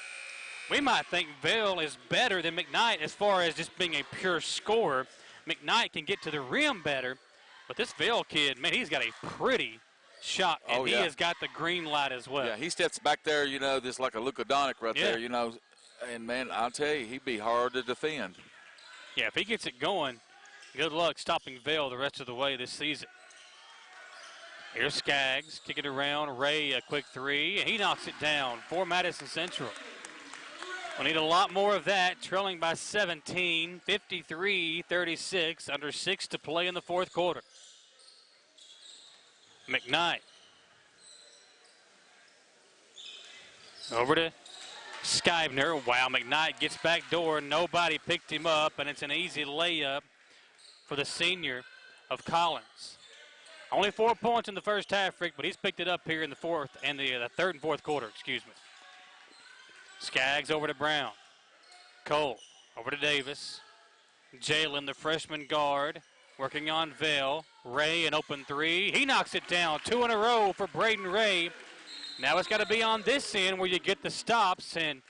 We might think Vail is better than McKnight as far as just being a pure scorer. McKnight can get to the rim better, but this Vail kid, man, he's got a pretty shot, and he has got the green light as well. Yeah, he steps back there, you know, just like a Luka Doncic right there, you know. And, man, I'll tell you, he'd be hard to defend. Yeah, if he gets it going, good luck stopping Vail the rest of the way this season. Here's Skaggs, kick it around. Ray, a quick 3, and he knocks it down for Madison Central. We'll need a lot more of that, trailing by 17, 53-36, under 6 to play in the fourth quarter. McKnight. Over to Skyvner. Wow, McKnight gets back door. Nobody picked him up, and it's an easy layup for the senior of Collins. Only 4 points in the first half, Rick, but he's picked it up here in the fourth and the third and fourth quarter, excuse me. Skaggs over to Brown. Cole over to Davis. Jalen, the freshman guard, working on Vail. Ray, an open 3. He knocks it down. 2 in a row for Braden Ray. Now it's got to be on this end where you get the stops, and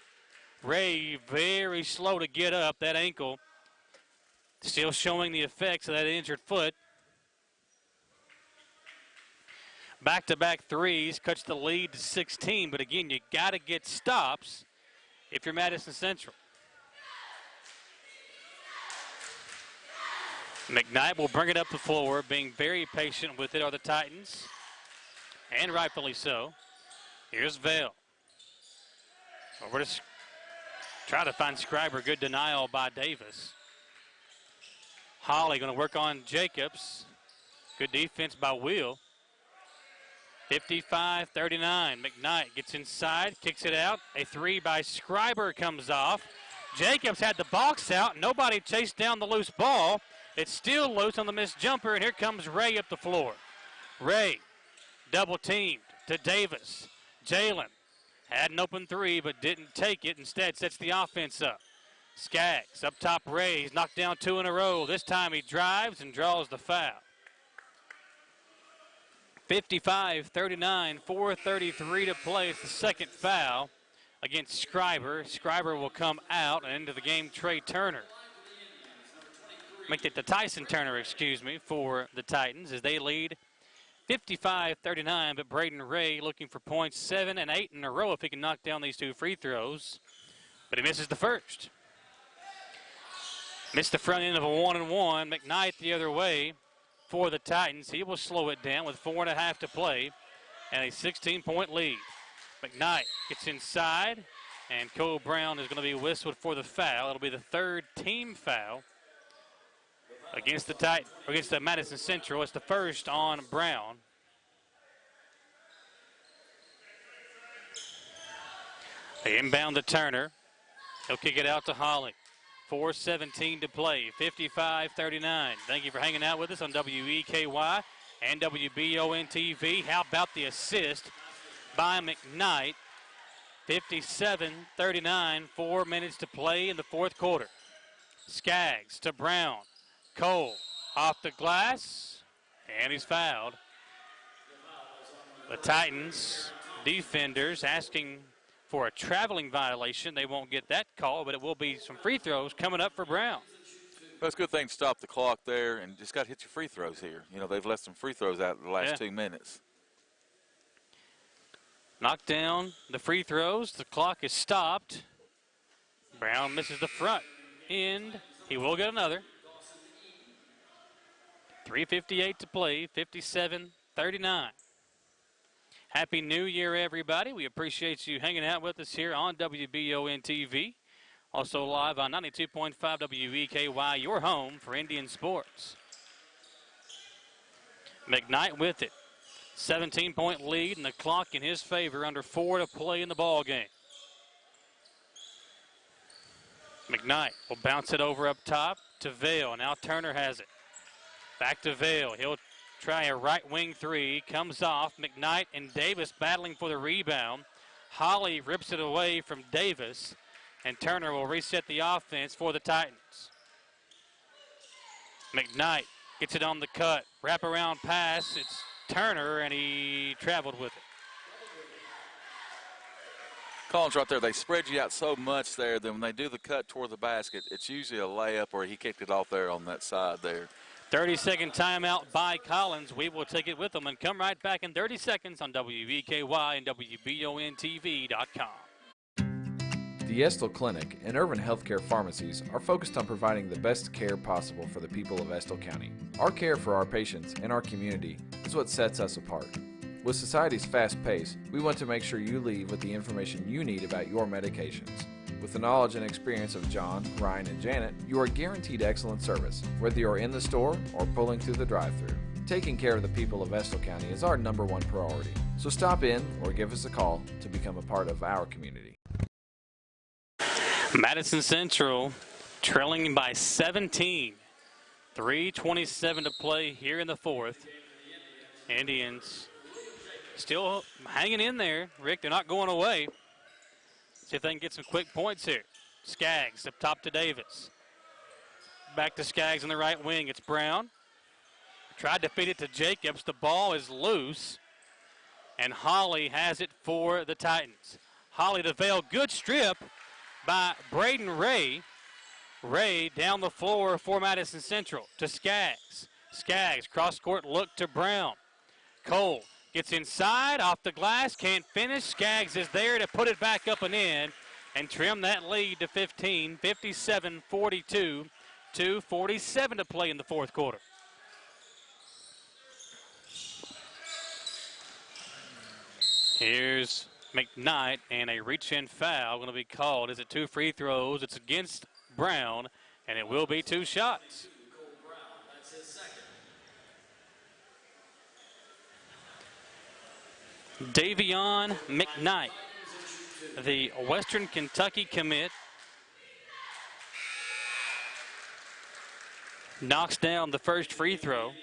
Ray very slow to get up. That ankle still showing the effects of that injured foot. Back-to-back threes cuts the lead to 16, but again, you got to get stops if you're Madison Central. McKnight will bring it up the floor, being very patient with it are the Titans, and rightfully so. Here's Vail. Over to try to find Scriber. Good denial by Davis. Holly going to work on Jacobs. Good defense by Will. 55-39. McKnight gets inside, kicks it out. A 3 by Scriber comes off. Jacobs had the box out. Nobody chased down the loose ball. It's still loose on the missed jumper, and here comes Ray up the floor. Ray, double teamed. to Davis. Jalen had an open three but didn't take it. Instead sets the offense up. Skaggs up top, Ray. He's knocked down 2 in a row. This time he drives and draws the foul. 55-39, 4:33 to play. It's the second foul against Scriber. Scriber will come out, and into the game, Trey Turner. Make it the Tyson Turner, excuse me, for the Titans as they lead 55-39, but Braden Ray looking for points 7 and 8 in a row if he can knock down these 2 free throws, but he misses the first. Missed the front end of a 1-and-1. McKnight the other way for the Titans. He will slow it down with 4.5 to play and a 16-point lead. McKnight gets inside, and Cole Brown is going to be whistled for the foul. It'll be the 3rd team foul against the Madison Central. It's the first on Brown. They inbound to Turner. He'll kick it out to Holly. 4:17 to play, 55-39. Thank you for hanging out with us on WEKY and WBON-TV. How about the assist by McKnight? 57-39, 4 minutes to play in the 4th quarter. Skaggs to Brown. Cole off the glass, and he's fouled. The Titans defenders asking for a traveling violation. They won't get that call, but it will be some free throws coming up for Brown. Well, it's a good thing to stop the clock there and just got to hit your free throws here. You know, they've left some free throws out in the last 2 minutes. Knocked down the free throws. The clock is stopped. Brown misses the front end. He will get another. 3:58 to play, 57-39. Happy New Year, everybody. We appreciate you hanging out with us here on WBON-TV. Also live on 92.5 WEKY, your home for Indian sports. McKnight with it. 17-point lead, and the clock in his favor, under 4 to play in the ball game. McKnight will bounce it over up top to Vale. Now Turner has it. Back to Vale. He'll try a right wing 3. Comes off. McKnight and Davis battling for the rebound. Holly rips it away from Davis, and Turner will reset the offense for the Titans. McKnight gets it on the cut. Wraparound pass. It's Turner, and he traveled with it. Collins right there, they spread you out so much there that when they do the cut toward the basket, it's usually a layup or he kicked it off there on that side there. 30-second timeout by Collins. We will take it with them and come right back in 30 seconds on WEKY and WBON-TV.com. The Estill Clinic and Urban Healthcare Pharmacies are focused on providing the best care possible for the people of Estill County. Our care for our patients and our community is what sets us apart. With society's fast pace, we want to make sure you leave with the information you need about your medications. With the knowledge and experience of John, Ryan, and Janet, you are guaranteed excellent service, whether you're in the store or pulling through the drive-thru. Taking care of the people of Estill County is our #1 priority. So stop in or give us a call to become a part of our community. Madison Central trailing by 17. 3:27 to play here in the 4th. Indians still hanging in there. Rick, they're not going away. See if they can get some quick points here. Skaggs up top to Davis. Back to Skaggs on the right wing. It's Brown. Tried to feed it to Jacobs. The ball is loose. And Holly has it for the Titans. Holly to Vale. Good strip by Braden Ray. Ray down the floor for Madison Central to Skaggs. Skaggs cross court look to Brown. Cole gets inside, off the glass, can't finish. Skaggs is there to put it back up and in and trim that lead to 15, 57-42, 2:47 to play in the 4th quarter. Here's McKnight, and a reach-in foul going to be called. Is it 2 free throws? It's against Brown, and it will be 2 shots. Davion McKnight, the Western Kentucky commit, knocks down the first free throw.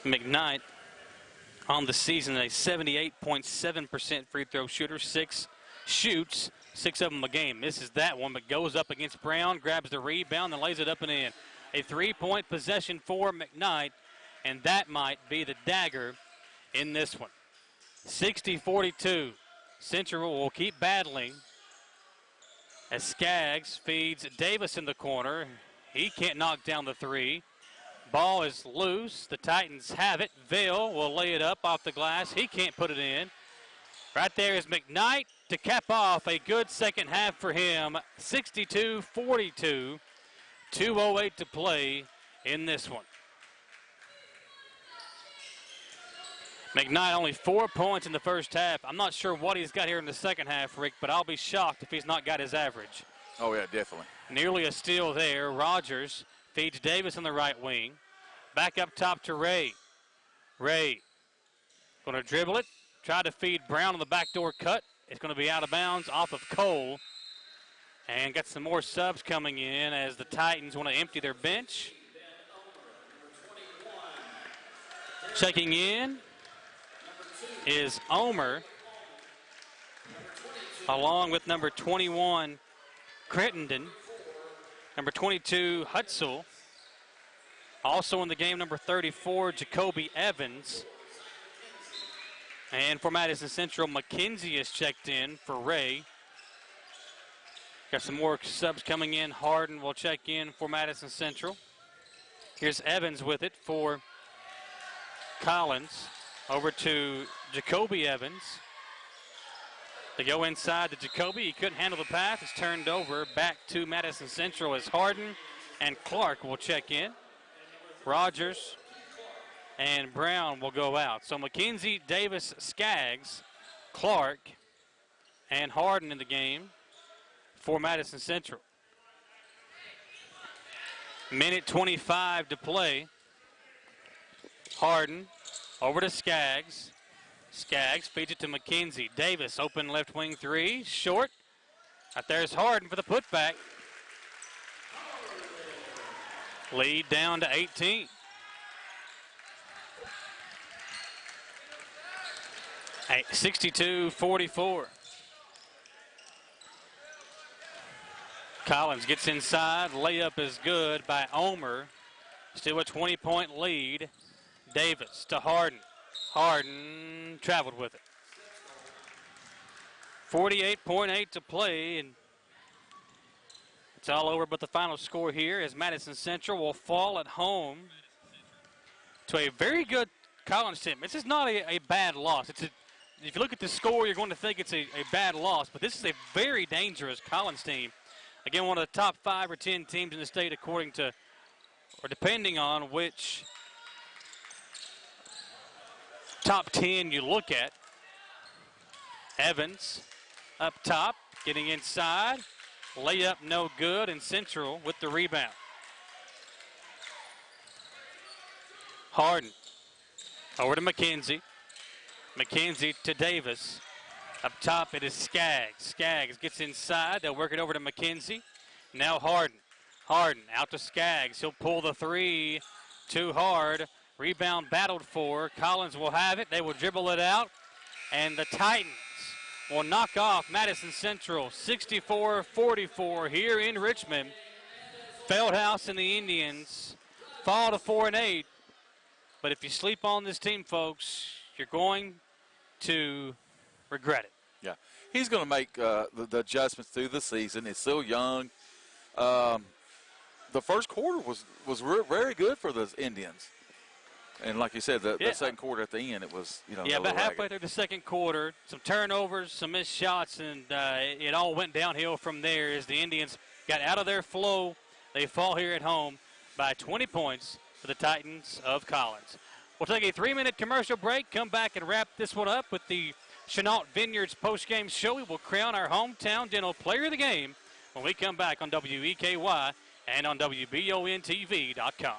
McKnight on the season, a 78.7% free throw shooter. 6 shoots, 6 of them a game. Misses that one, but goes up against Brown, grabs the rebound, and lays it up and in. A 3-point possession for McKnight, and that might be the dagger in this one. 60-42. Central will keep battling as Skaggs feeds Davis in the corner. He can't knock down the 3. Ball is loose. The Titans have it. Vail will lay it up off the glass. He can't put it in. Right there is McKnight to cap off a good second half for him. 62-42. 2:08 to play in this one. McKnight only 4 points in the first half. I'm not sure what he's got here in the second half, Rick, but I'll be shocked if he's not got his average. Oh, yeah, definitely. Nearly a steal there. Rogers feeds Davis on the right wing. Back up top to Ray. Ray going to dribble it. Try to feed Brown on the backdoor cut. It's going to be out of bounds off of Cole. And got some more subs coming in as the Titans want to empty their bench. Checking in is Omer, along with number 21, Crittenden, number 22, Hutzel. Also in the game, number 34, Jacoby Evans. And for Madison Central, McKenzie is checked in for Ray. Got some more subs coming in. Harden will check in for Madison Central. Here's Evans with it for Collins. Over to Jacoby Evans. They go inside to Jacoby. He couldn't handle the pass. It's turned over back to Madison Central as Harden and Clark will check in. Rogers and Brown will go out. So McKenzie, Davis, Skaggs, Clark, and Harden in the game for Madison Central. Minute 25 to play. Harden over to Skaggs. Skaggs feeds it to McKenzie. Davis, open left wing 3, short. Out there's Harden for the putback. Lead down to 18. Hey, 62-44. Collins gets inside. Layup is good by Omer. Still a 20-point lead. Davis to Harden. Harden traveled with it. 48.8 to play, and it's all over but the final score here as Madison Central will fall at home to a very good Collins team. This is not a bad loss. If you look at the score, you're going to think it's a bad loss, but this is a very dangerous Collins team. Again, one of the top 5 or 10 teams in the state according to, or depending on which top 10 you look at. Evans up top, getting inside. Layup no good, and Central with the rebound. Harden over to McKenzie. McKenzie to Davis. Up top it is Skaggs. Skaggs gets inside. They'll work it over to McKenzie. Now Harden. Harden out to Skaggs. He'll pull the 3. Too hard. Rebound battled for. Collins will have it. They will dribble it out. And the Titans will knock off Madison Central 64-44 here in Richmond. Feldhouse and the Indians fall to 4-8. But if you sleep on this team, folks, you're going to regret it. Yeah, he's going to make the adjustments through the season. It's still young. The first quarter was very good for the Indians. And like you said, the second quarter at the end, it was, Yeah, about halfway through the second quarter, some turnovers, some missed shots, and it all went downhill from there as the Indians got out of their flow. They fall here at home by 20 points for the Titans of Collins. We'll take a 3-minute commercial break, come back and wrap this one up with the Chenault Vineyards postgame show. We will crown our hometown dental player of the game when we come back on WEKY and on WBONTV.com.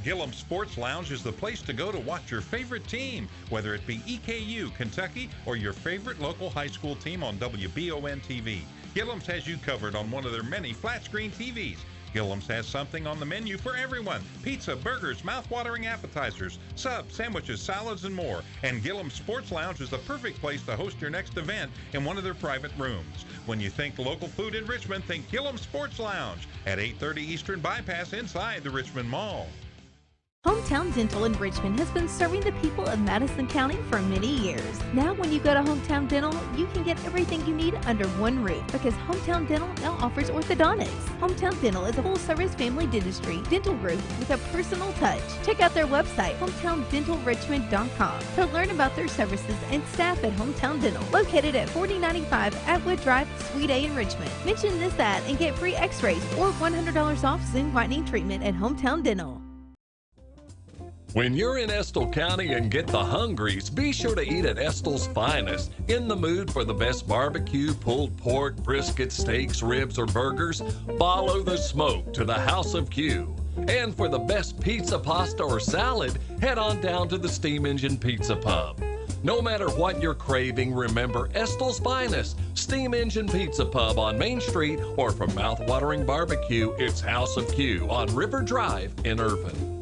Gillum Sports Lounge is the place to go to watch your favorite team, whether it be EKU, Kentucky, or your favorite local high school team on WBON TV. Gillum's has you covered on one of their many flat-screen TVs. Gillum's has something on the menu for everyone. Pizza, burgers, mouth-watering appetizers, subs, sandwiches, salads, and more. And Gillum's Sports Lounge is the perfect place to host your next event in one of their private rooms. When you think local food in Richmond, think Gillum's Sports Lounge at 830 Eastern Bypass inside the Richmond Mall. Hometown Dental in Richmond has been serving the people of Madison County for many years. Now when you go to Hometown Dental, you can get everything you need under one roof because Hometown Dental now offers orthodontics. Hometown Dental is a full-service family dentistry dental group with a personal touch. Check out their website, hometowndentalrichmond.com, to learn about their services and staff at Hometown Dental, located at 4095 Atwood Drive, Suite A in Richmond. Mention this ad and get free x-rays or $100 off Zoom whitening treatment at Hometown Dental. When you're in Estill County and get the hungries, be sure to eat at Estill's Finest. In the mood for the best barbecue, pulled pork, brisket, steaks, ribs, or burgers? Follow the smoke to the House of Q. And for the best pizza, pasta, or salad, head on down to the Steam Engine Pizza Pub. No matter what you're craving, remember Estill's Finest, Steam Engine Pizza Pub on Main Street, or for mouth-watering barbecue, it's House of Q on River Drive in Irvine.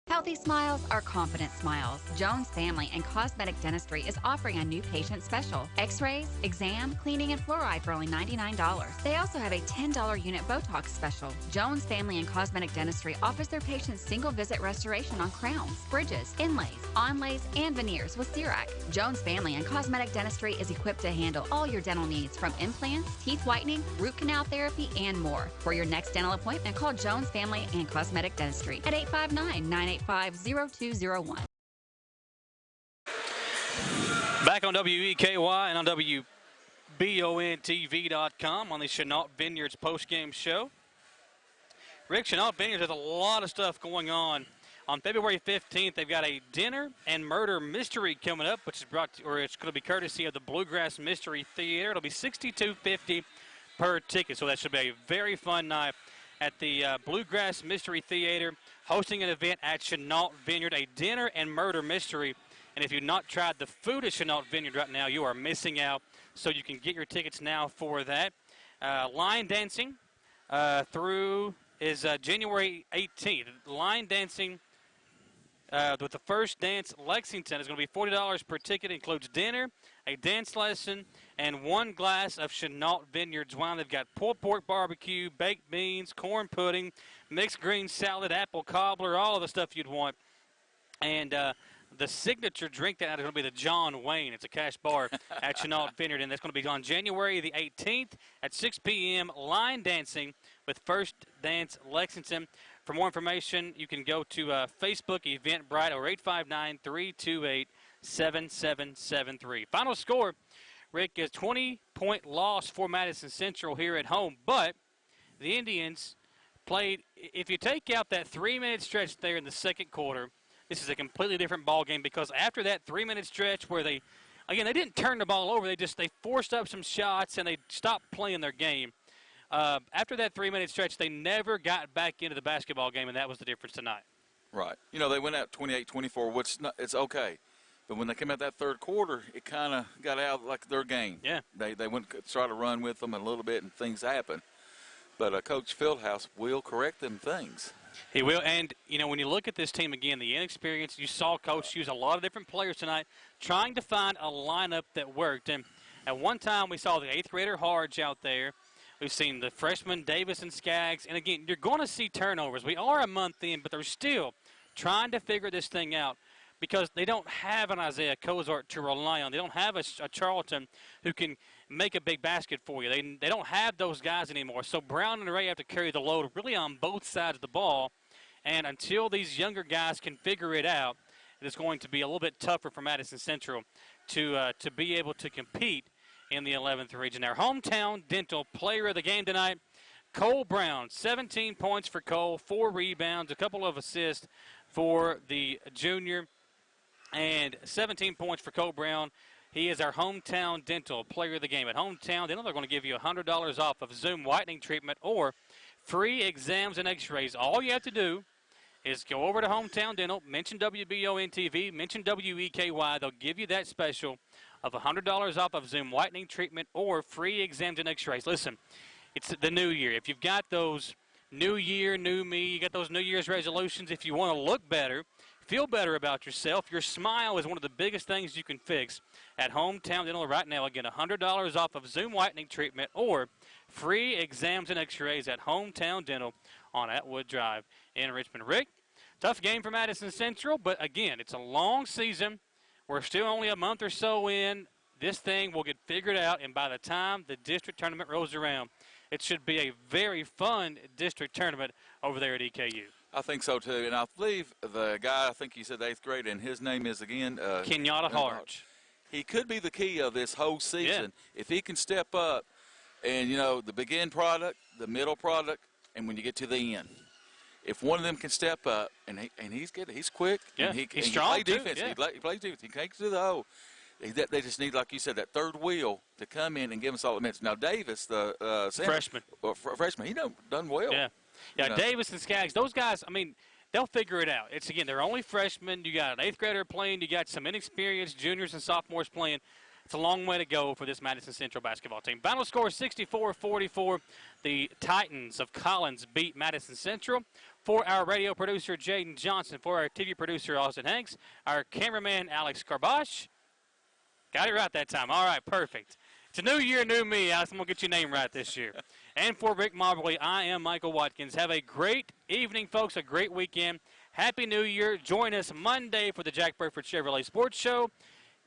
Healthy smiles are confident smiles. Jones Family and Cosmetic Dentistry is offering a new patient special. X-rays, exam, cleaning, and fluoride for only $99. They also have a $10 unit Botox special. Jones Family and Cosmetic Dentistry offers their patients single-visit restoration on crowns, bridges, inlays, onlays, and veneers with CERAC. Jones Family and Cosmetic Dentistry is equipped to handle all your dental needs from implants, teeth whitening, root canal therapy, and more. For your next dental appointment, call Jones Family and Cosmetic Dentistry at 859-985-0201. Back on WEKY and on WBONTV.com on the Chenault Vineyards postgame show. Rick, Chenault Vineyards has a lot of stuff going on. On February 15th, they've got a dinner and murder mystery coming up, which is it's going to be courtesy of the Bluegrass Mystery Theater. It'll be $62.50 per ticket, so that should be a very fun night at the Bluegrass Mystery Theater, hosting an event at Chenault Vineyard, a dinner and murder mystery. And if you've not tried the food at Chenault Vineyard right now, you are missing out. So you can get your tickets now for that. Line dancing through is January 18th. Line dancing with the first dance, Lexington, is going to be $40 per ticket. It includes dinner, a dance lesson, and one glass of Chenault Vineyards wine. They've got pulled pork barbecue, baked beans, corn pudding, mixed green salad, apple cobbler, all of the stuff you'd want. And the signature drink that night is going to be the John Wayne. It's a cash bar at Chenault Vineyard, and that's going to be on January the 18th at 6 p.m. Line dancing with First Dance Lexington. For more information, you can go to Facebook Eventbrite or 859-328-7773. Final score, Rick, is 20-point loss for Madison Central here at home, but the Indians played, if you take out that 3-minute stretch there in the second quarter, this is a completely different ball game because after that 3-minute stretch where they didn't turn the ball over, they forced up some shots and they stopped playing their game. After that 3-minute stretch, they never got back into the basketball game, and that was the difference tonight. Right. You know, they went out 28-24, which it's okay. But when they came out that third quarter, it kind of got out like their game. Yeah. They went try to run with them a little bit, and things happened. But Coach Fieldhouse will correct them things. He will. And, you know, when you look at this team again, the inexperience, you saw Coach use a lot of different players tonight trying to find a lineup that worked. And at one time we saw the 8th grader Harge out there. We've seen the freshmen Davis and Skaggs. And, again, you're going to see turnovers. We are a month in, but they're still trying to figure this thing out because they don't have an Isaiah Cozart to rely on. They don't have a Charlton who can make a big basket for you. They don't have those guys anymore. So Brown and Ray have to carry the load really on both sides of the ball. And until these younger guys can figure it out, it is going to be a little bit tougher for Madison Central to be able to compete in the 11th region. Our hometown dental player of the game tonight, Cole Brown, 17 points for Cole, 4 rebounds, a couple of assists for the junior, and 17 points for Cole Brown. He is our hometown dental player of the game. At hometown dental, they're going to give you $100 off of Zoom whitening treatment or free exams and x-rays. All you have to do is go over to hometown dental, mention WBON-TV, mention WEKY. They'll give you that special of $100 off of Zoom whitening treatment or free exams and x-rays. Listen, it's the new year. If you've got those new year, new me, you got those New Year's resolutions, if you want to look better, feel better about yourself, your smile is one of the biggest things you can fix at Hometown Dental right now. Again, $100 off of Zoom whitening treatment or free exams and x-rays at Hometown Dental on Atwood Drive in Richmond. Rick, tough game for Madison Central, but again, it's a long season. We're still only a month or so in. This thing will get figured out, and by the time the district tournament rolls around, it should be a very fun district tournament over there at EKU. I think so, too. And I believe the guy, I think he said 8th grade, and his name is, again, Kenyatta Harge. He could be the key of this whole season. If he can step up and, you know, the begin product, the middle product, and when you get to the end. If one of them can step up, and he's quick. Yeah, and he's strong, he plays defense. Yeah. He plays defense. He takes to the hole. They just need, like you said, that third wheel to come in and give us all the minutes. Now, Davis, the freshman, he done well. Yeah, You know. Davis and Skaggs, those guys, I mean, they'll figure it out. It's, again, they're only freshmen. You got an 8th grader playing. You got some inexperienced juniors and sophomores playing. It's a long way to go for this Madison Central basketball team. Final score 64-44. The Titans of Collins beat Madison Central. For our radio producer, Jaden Johnson, for our TV producer, Austin Hanks, our cameraman, Alex Karbash. Got it right that time. All right, perfect. It's a new year, new me, Alex. I'm going to get your name right this year. And for Rick Mobley, I am Michael Watkins. Have a great evening, folks, a great weekend. Happy New Year. Join us Monday for the Jack Burford Chevrolet Sports Show.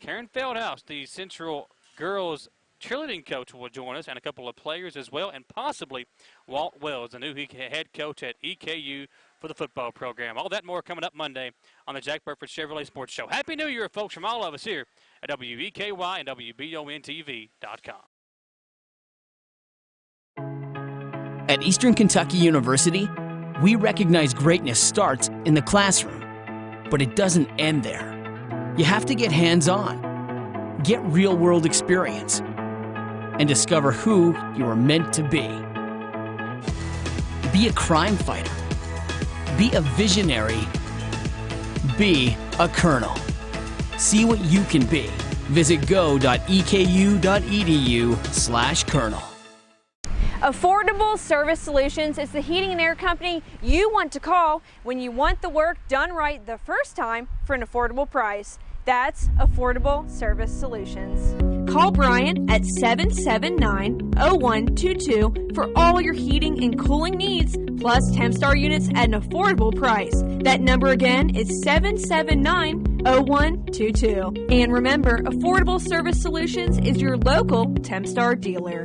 Karen Feldhouse, the Central girls cheerleading coach, will join us, and a couple of players as well, and possibly Walt Wells, the new head coach at EKU for the football program. All that and more coming up Monday on the Jack Burford Chevrolet Sports Show. Happy New Year, folks, from all of us here at WEKY and WBONTV.com. At Eastern Kentucky University, we recognize greatness starts in the classroom, but it doesn't end there. You have to get hands-on, get real-world experience, and discover who you are meant to be. Be a crime fighter. Be a visionary. Be a colonel. See what you can be. Visit go.eku.edu/colonel. Affordable Service Solutions is the heating and air company you want to call when you want the work done right the first time for an affordable price. That's Affordable Service Solutions. Call Brian at 779-0122 for all your heating and cooling needs, plus Tempstar units at an affordable price. That number again is 779-0122. And remember, Affordable Service Solutions is your local Tempstar dealer.